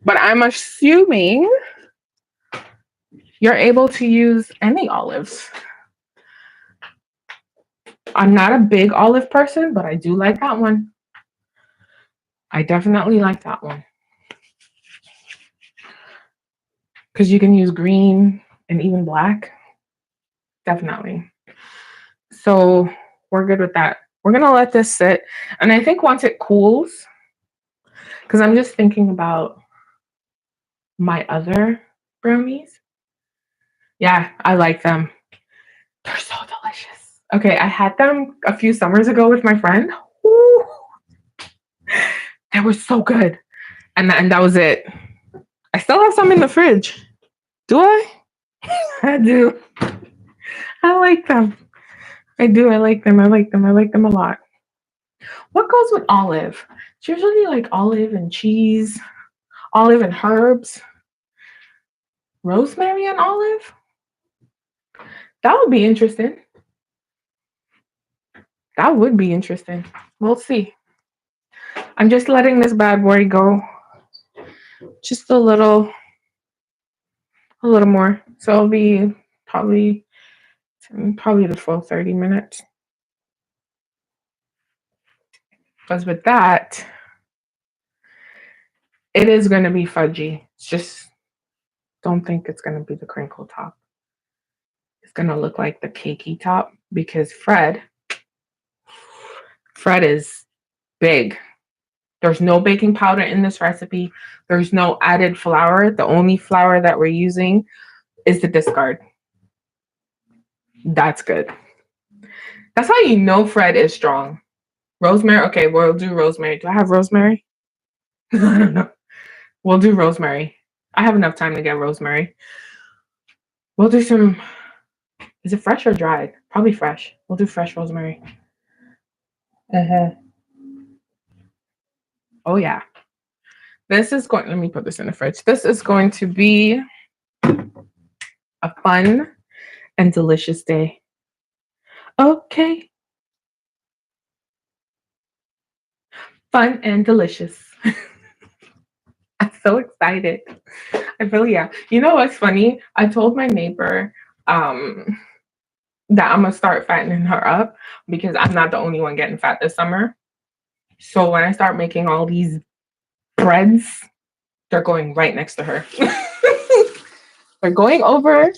But I'm assuming you're able to use any olives. I'm not a big olive person, but I do like that one. I definitely like that one. Because you can use green and even black. Definitely. So we're good with that. We're gonna let this sit. And I think once it cools, because I'm just thinking about my other brownies. Yeah, I like them. They're so delicious. Okay, I had them a few summers ago with my friend. Ooh, they were so good. And that was it. I still have some in the fridge. Do I? I do. I like them. I do. I like them. I like them. I like them a lot. What goes with olive? It's usually like olive and cheese, olive and herbs, rosemary and olive. That would be interesting. That would be interesting. We'll see. I'm just letting this bad boy go just a little more. So it'll be probably the full 30 minutes. Because with that, it is going to be fudgy. It's just don't think it's going to be the crinkle top. It's going to look like the cakey top because Fred is big. There's no baking powder in this recipe. There's no added flour. The only flour that we're using is the discard. That's good. That's how you know Fred is strong. Rosemary. Okay, we'll do rosemary. Do I have rosemary? I don't know. We'll do rosemary. I have enough time to get rosemary. We'll do some. Is it fresh or dried? Probably fresh. We'll do fresh rosemary. Oh, yeah. This is going. Let me put this in the fridge. This is going to be a fun and delicious day. Okay. Fun and delicious. I'm so excited. I really am. You know what's funny? I told my neighbor that I'm gonna start fattening her up because I'm not the only one getting fat this summer. So when I start making all these breads, they're going right next to her. They're going over.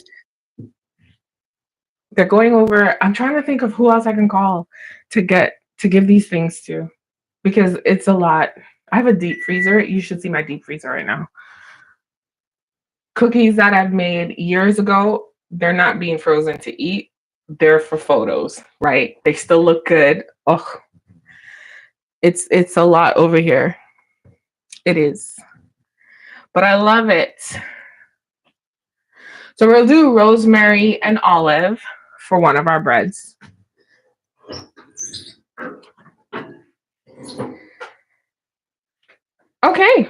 I'm trying to think of who else I can call to give these things to because it's a lot. I have a deep freezer. You should see my deep freezer right now. Cookies that I've made years ago, they're not being frozen to eat. They're for photos, right? They still look good. Oh, it's a lot over here. It is. But I love it. So we'll do rosemary and olive for one of our breads. Okay.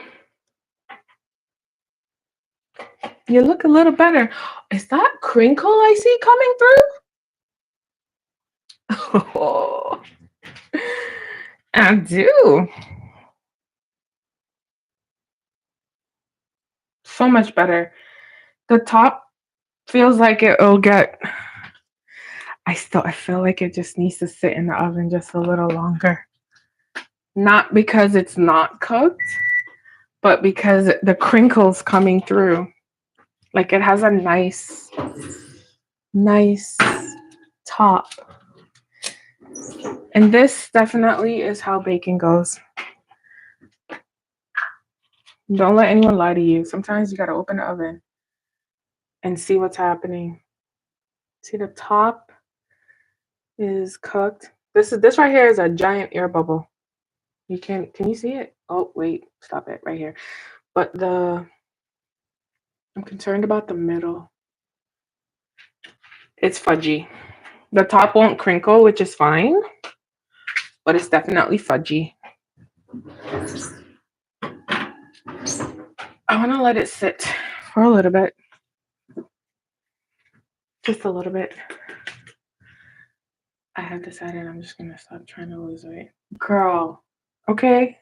You look a little better. Is that crinkle I see coming through? Oh, I do. So much better. The top feels like it'll get. I feel like it just needs to sit in the oven just a little longer. Not because it's not cooked, but because the crinkle's coming through. Like it has a nice top. And this definitely is how baking goes. Don't let anyone lie to you. Sometimes you got to open the oven and see what's happening. See, the top is cooked. This right here is a giant air bubble. Can you see it? Oh, wait, stop it right here. But I'm concerned about the middle. It's fudgy. The top won't crinkle, which is fine, but it's definitely fudgy. I want to let it sit for a little bit. Just a little bit. I have decided I'm just going to stop trying to lose weight. Girl, okay?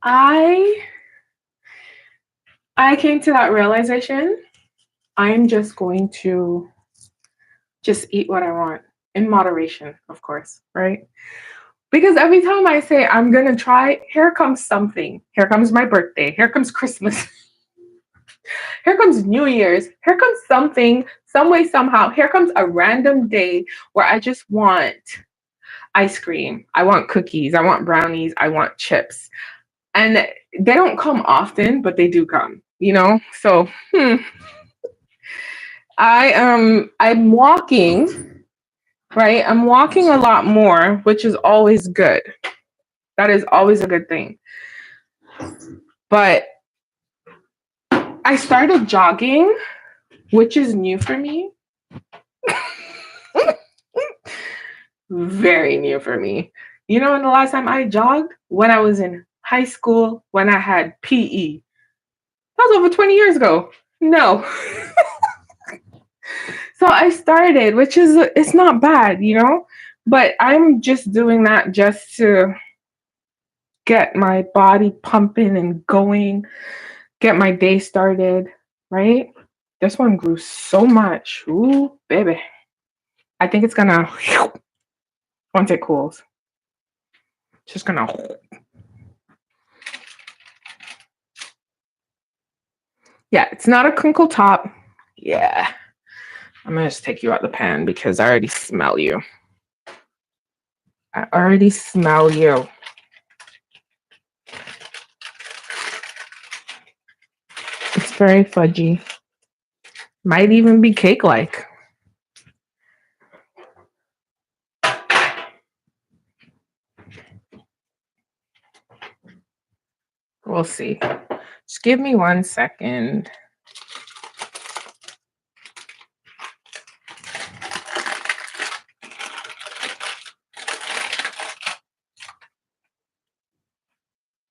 I came to that realization. I'm just going to just eat what I want in moderation, of course, right? Because every time I say I'm going to try, here comes something. Here comes my birthday. Here comes Christmas. Here comes New Year's. Here comes something some way, somehow, here comes a random day where I just want ice cream. I want cookies. I want brownies. I want chips. And they don't come often, but they do come, you know? So, I'm walking, right? I'm walking a lot more, which is always good. That is always a good thing. But I started jogging, which is new for me. Very new for me. You know, when the last time I jogged? When I was in high school, when I had PE. That was over 20 years ago. No. So I started, which is, it's not bad, you know? But I'm just doing that just to get my body pumping and going, get my day started, right? This one grew so much. Ooh, baby. I think it's gonna, once it cools, it's just gonna, yeah, it's not a crinkle top. Yeah. I'm gonna just take you out the pan because I already smell you. I already smell you. It's very fudgy. Might even be cake-like. We'll see. Just give me 1 second.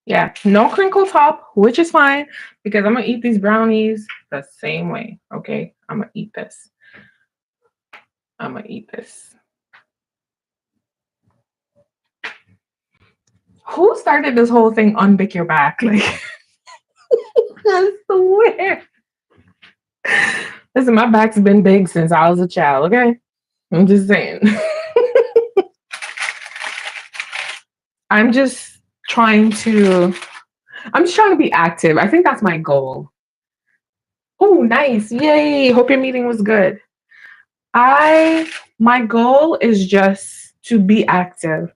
Yeah, no crinkle top, which is fine because I'm gonna eat these brownies the same way. Okay, I'm gonna eat this. I'm gonna eat this. Who started this whole thing? Unpick your back, like I swear. Listen, my back's been big since I was a child. Okay, I'm just saying. I'm just trying to. I'm just trying to be active. I think that's my goal. Oh, nice! Yay! Hope your meeting was good. My goal is just to be active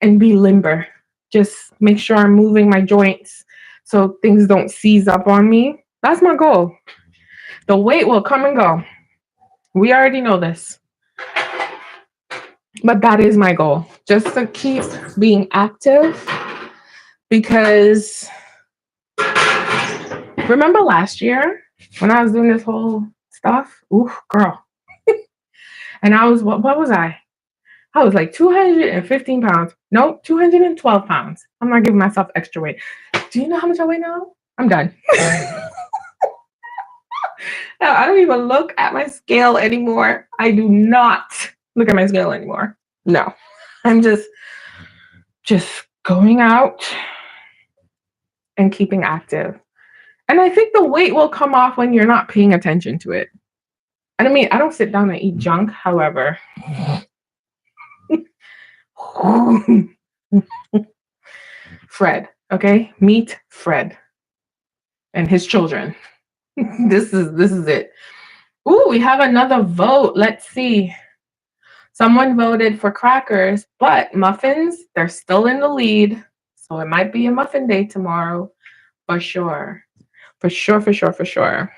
and be limber. Just make sure I'm moving my joints so things don't seize up on me. That's my goal. The weight will come and go. We already know this. But that is my goal. Just to keep being active because remember last year when I was doing this whole stuff? Ooh, girl. And I was, what was I? I was like 215 pounds. Nope, 212 pounds. I'm not giving myself extra weight. Do you know how much I weigh now? I'm done. No, I don't even look at my scale anymore. I do not look at my scale anymore. No, I'm just going out and keeping active. And I think the weight will come off when you're not paying attention to it. And I mean, I don't sit down and eat junk, however. Fred, okay? Meet Fred and his children. This is it. Ooh, we have another vote. Let's see. Someone voted for crackers, but muffins, they're still in the lead. So it might be a muffin day tomorrow for sure. For sure, for sure, for sure.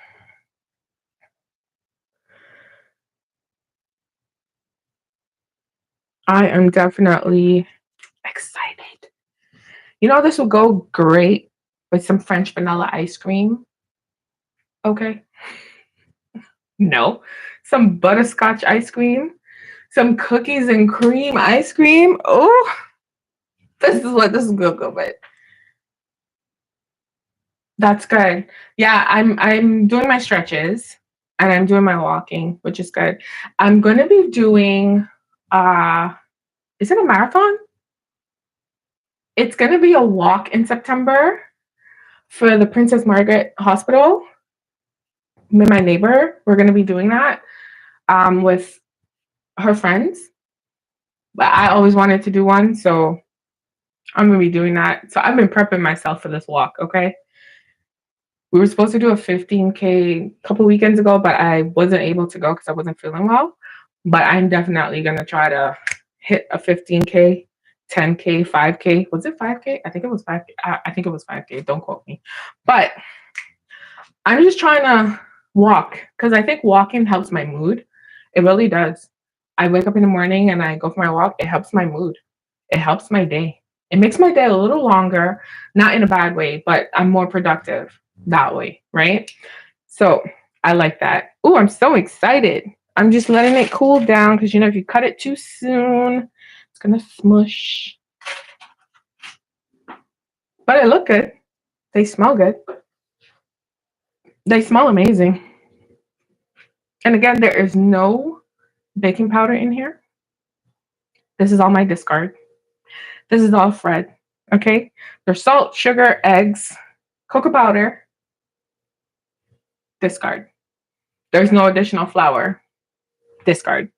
I am definitely excited. You know, this will go great with some French vanilla ice cream. Okay. No. Some butterscotch ice cream. Some cookies and cream ice cream. Oh, this is what this is gonna go with. That's good. Yeah, I'm doing my stretches and I'm doing my walking, which is good. I'm gonna be doing is it a marathon? It's gonna be a walk in September for the Princess Margaret Hospital. Me and my neighbor, we're gonna be doing that with her friends. But I always wanted to do one, so I'm gonna be doing that. So I've been prepping myself for this walk, okay? We were supposed to do a 15K a couple weekends ago, but I wasn't able to go because I wasn't feeling well. But I'm definitely gonna try to hit a 15K, 10K, 5K. Was it 5K? I think it was 5K. I think it was 5K. Don't quote me. But I'm just trying to walk because I think walking helps my mood. It really does. I wake up in the morning and I go for my walk. It helps my mood. It helps my day. It makes my day a little longer, not in a bad way, but I'm more productive that way, right? So I like that. Oh, I'm so excited. I'm just letting it cool down because, if you cut it too soon, it's going to smush. But it look good. They smell good. They smell amazing. And again, there is no baking powder in here. This is all my discard. This is all Fred. Okay? There's salt, sugar, eggs, cocoa powder. Discard. There's no additional flour. Discard.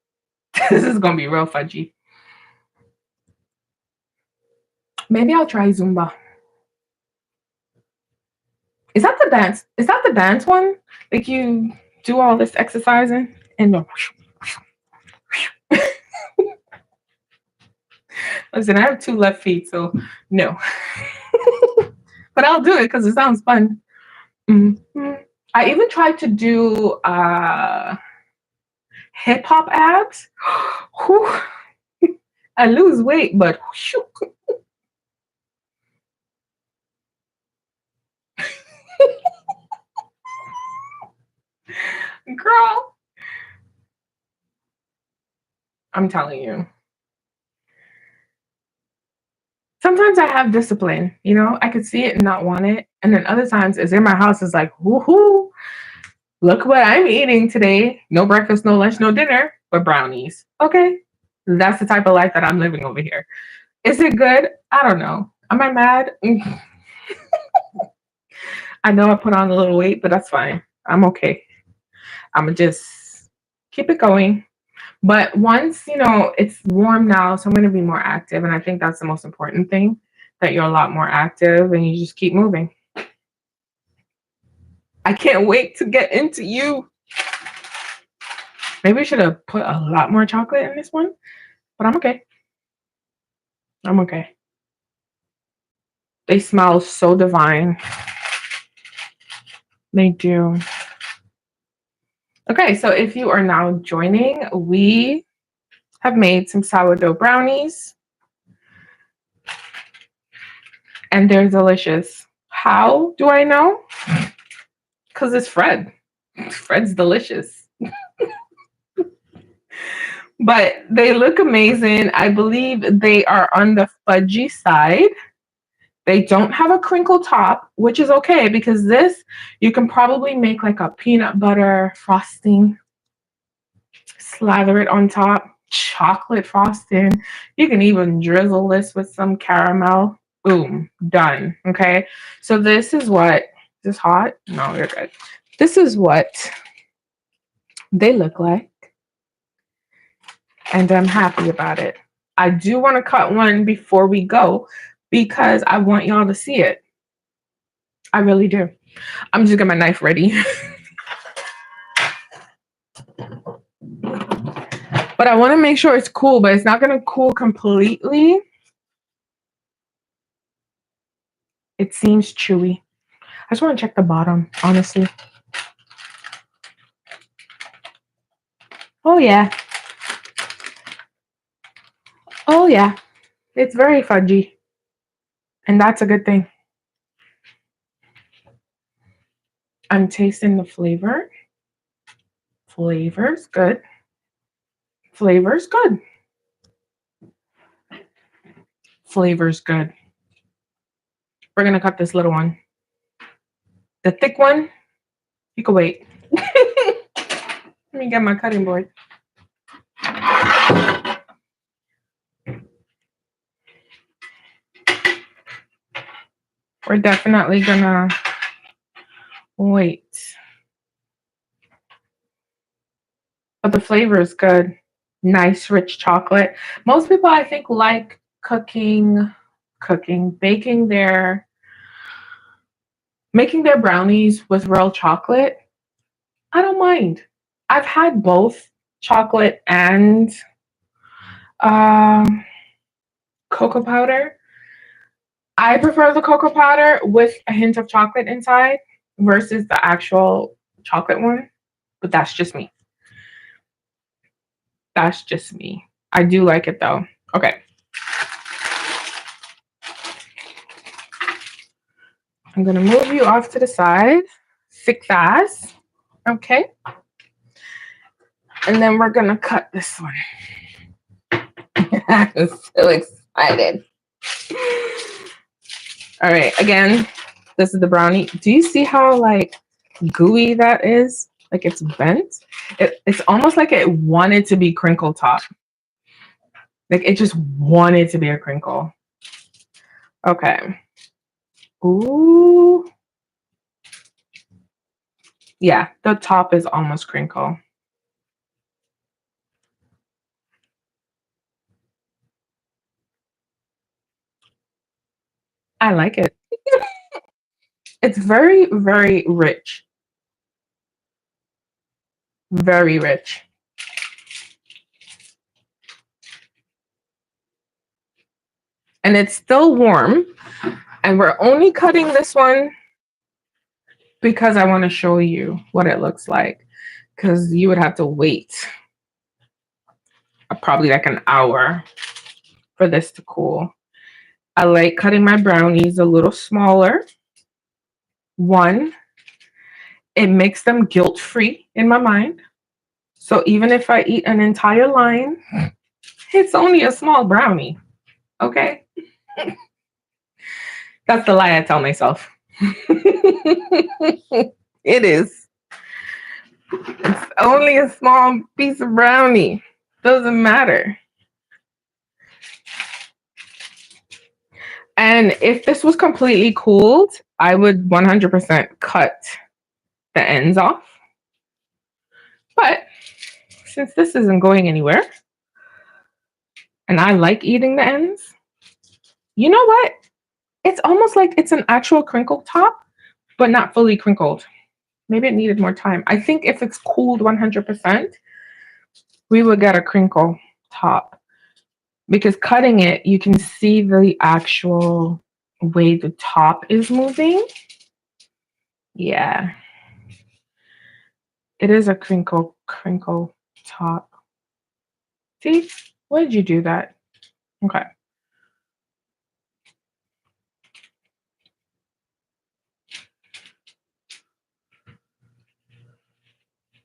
This is going to be real fudgy. Maybe I'll try Zumba. Is that the dance? Is that the dance one? Like you do all this exercising and no. Listen, I have 2 left feet, so no. But I'll do it because it sounds fun. Mm-hmm. I even tried to do hip hop abs. I lose weight, but girl, I'm telling you. Sometimes I have discipline, I could see it and not want it. And then other times it's in my house, it's like, woohoo, look what I'm eating today. No breakfast, no lunch, no dinner, but brownies. Okay. That's the type of life that I'm living over here. Is it good? I don't know. Am I mad? I know I put on a little weight, but that's fine. I'm okay. I'm going to just keep it going. But once, it's warm now, so I'm going to be more active. And I think that's the most important thing, that you're a lot more active and you just keep moving. I can't wait to get into you. Maybe we should have put a lot more chocolate in this one, but I'm okay. I'm okay. They smell so divine. They do. Okay, so if you are now joining, we have made some sourdough brownies. And they're delicious. How do I know? Because it's Fred. Fred's delicious. But they look amazing. I believe they are on the fudgy side. They don't have a crinkle top, which is okay because this, you can probably make like a peanut butter frosting, slather it on top, chocolate frosting. You can even drizzle this with some caramel. Boom, done. Okay. So this is what, is this hot? No, you're good. This is what they look like. And I'm happy about it. I do want to cut one before we go because I want y'all to see it. I really do. I'm just getting my knife ready. But I want to make sure it's cool, but it's not going to cool completely. It seems chewy. I just want to check the bottom, honestly. Oh, yeah. Oh, yeah. It's very fudgy. And that's a good thing. I'm tasting the flavor. Flavor's good. Flavor's good. Flavor's good. We're going to cut this little one. The thick one, you can wait. Let me get my cutting board. We're definitely gonna wait. But the flavor is good. Nice, rich chocolate. Most people, I think, like baking their Making their brownies with real chocolate, I don't mind. I've had both chocolate and um, cocoa powder. I prefer the cocoa powder with a hint of chocolate inside versus the actual chocolate one, but that's just me. That's just me. I do like it though. Okay. I'm gonna move you off to the side. Thick thighs. Okay. And then we're gonna cut this one. I'm so excited. All right, again, this is the brownie. Do you see how like gooey that is? Like it's bent. It's almost like it wanted to be crinkle top. Like it just wanted to be a crinkle. Okay. Ooh. Yeah, the top is almost crinkle. I like it. It's very, very rich. Very rich. And it's still warm. And we're only cutting this one because I want to show you what it looks like. Because you would have to wait probably like an hour for this to cool. I like cutting my brownies a little smaller. One, it makes them guilt-free in my mind. So even if I eat an entire line, it's only a small brownie. Okay? That's the lie I tell myself. It is. It's only a small piece of brownie. Doesn't matter. And if this was completely cooled, I would 100% cut the ends off. But since this isn't going anywhere, and I like eating the ends, you know what? It's almost like it's an actual crinkle top, but not fully crinkled. Maybe it needed more time. I think if it's cooled 100%, we would get a crinkle top. Because cutting it, you can see the actual way the top is moving. Yeah. It is a crinkle top. See? Why did you do that? Okay.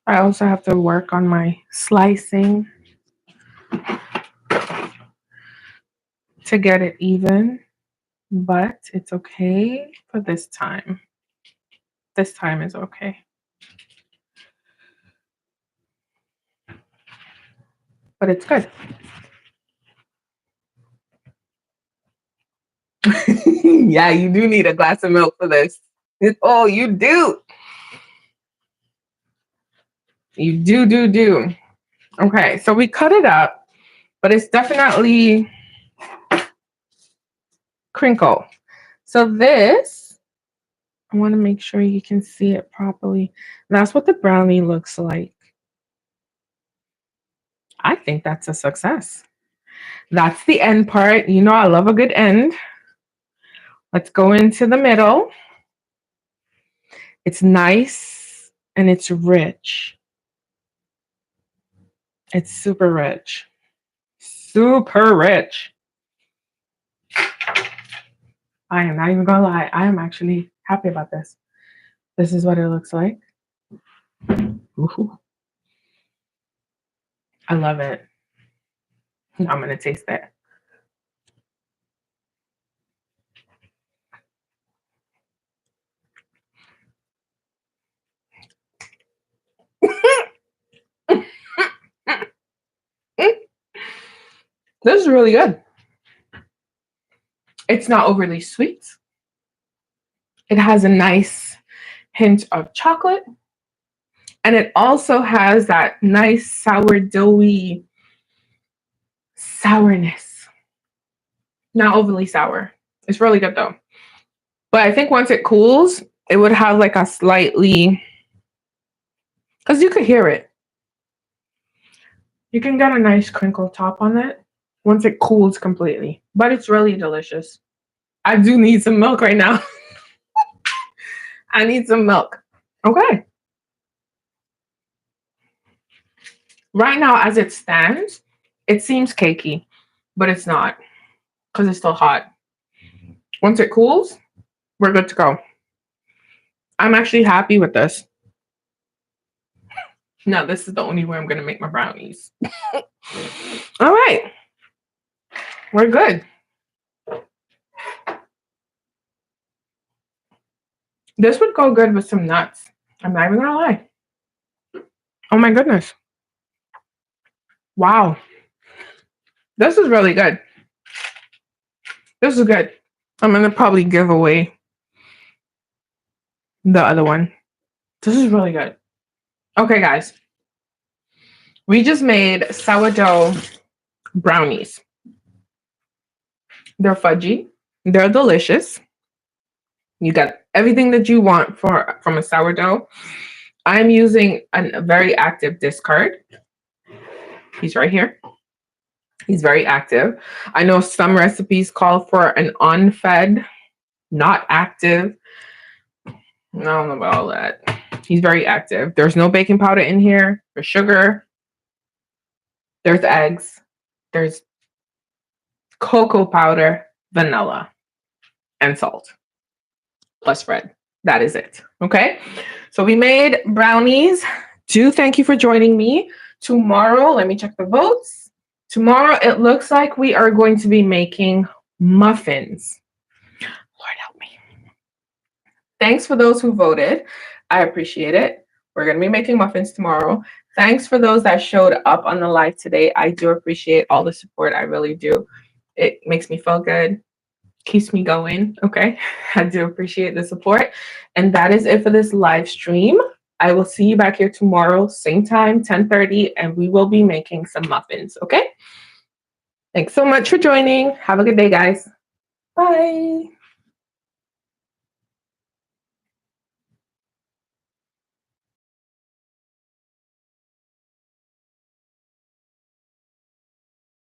I also have to work on my slicing to get it even, but it's okay for this time. This time is okay. But it's good. Yeah, you do need a glass of milk for this. Oh, you do. You do. Okay, so we cut it up, but it's definitely crinkle. So this, I want to make sure you can see it properly. That's what the brownie looks like. I think that's a success. That's the end part. You know I love a good end. Let's go into the middle. It's nice and it's rich. It's super rich. Super rich. I am not even gonna lie. I am actually happy about this. This is what it looks like. Ooh. I love it. Now I'm gonna taste it. This is really good. It's not overly sweet. It has a nice hint of chocolate. And it also has that nice sourdoughy sourness. Not overly sour. It's really good though. But I think once it cools, it would have like a slightly, because you could hear it. You can get a nice crinkle top on it once it cools completely. But it's really delicious. I do need some milk right now. I need some milk. Okay. Right now, as it stands, it seems cakey, but it's not because it's still hot. Once it cools, we're good to go. I'm actually happy with this. Now, this is the only way I'm going to make my brownies. All right. We're good. This would go good with some nuts. I'm not even going to lie. Oh my goodness. Wow. This is really good. This is good. I'm going to probably give away the other one. This is really good. Okay, guys. We just made sourdough brownies. They're fudgy. They're delicious. You got everything that you want from a sourdough. I'm using a very active discard. He's right here. He's very active. I know some recipes call for an unfed, not active. I don't know about all that. He's very active. There's no baking powder in here. There's sugar. There's eggs. There's cocoa powder, vanilla, and salt. Plus bread. That is it. Okay. So we made brownies. Thank you for joining me. Tomorrow, let me check the votes. Tomorrow, it looks like we are going to be making muffins. Lord help me. Thanks for those who voted. I appreciate it. We're going to be making muffins tomorrow. Thanks for those that showed up on the live today. I do appreciate all the support. I really do. It makes me feel good. Keeps me going. Okay. I do appreciate the support. And that is it for this live stream. I will see you back here tomorrow, same time, 10:30, and we will be making some muffins. Okay. Thanks so much for joining. Have a good day, guys. Bye.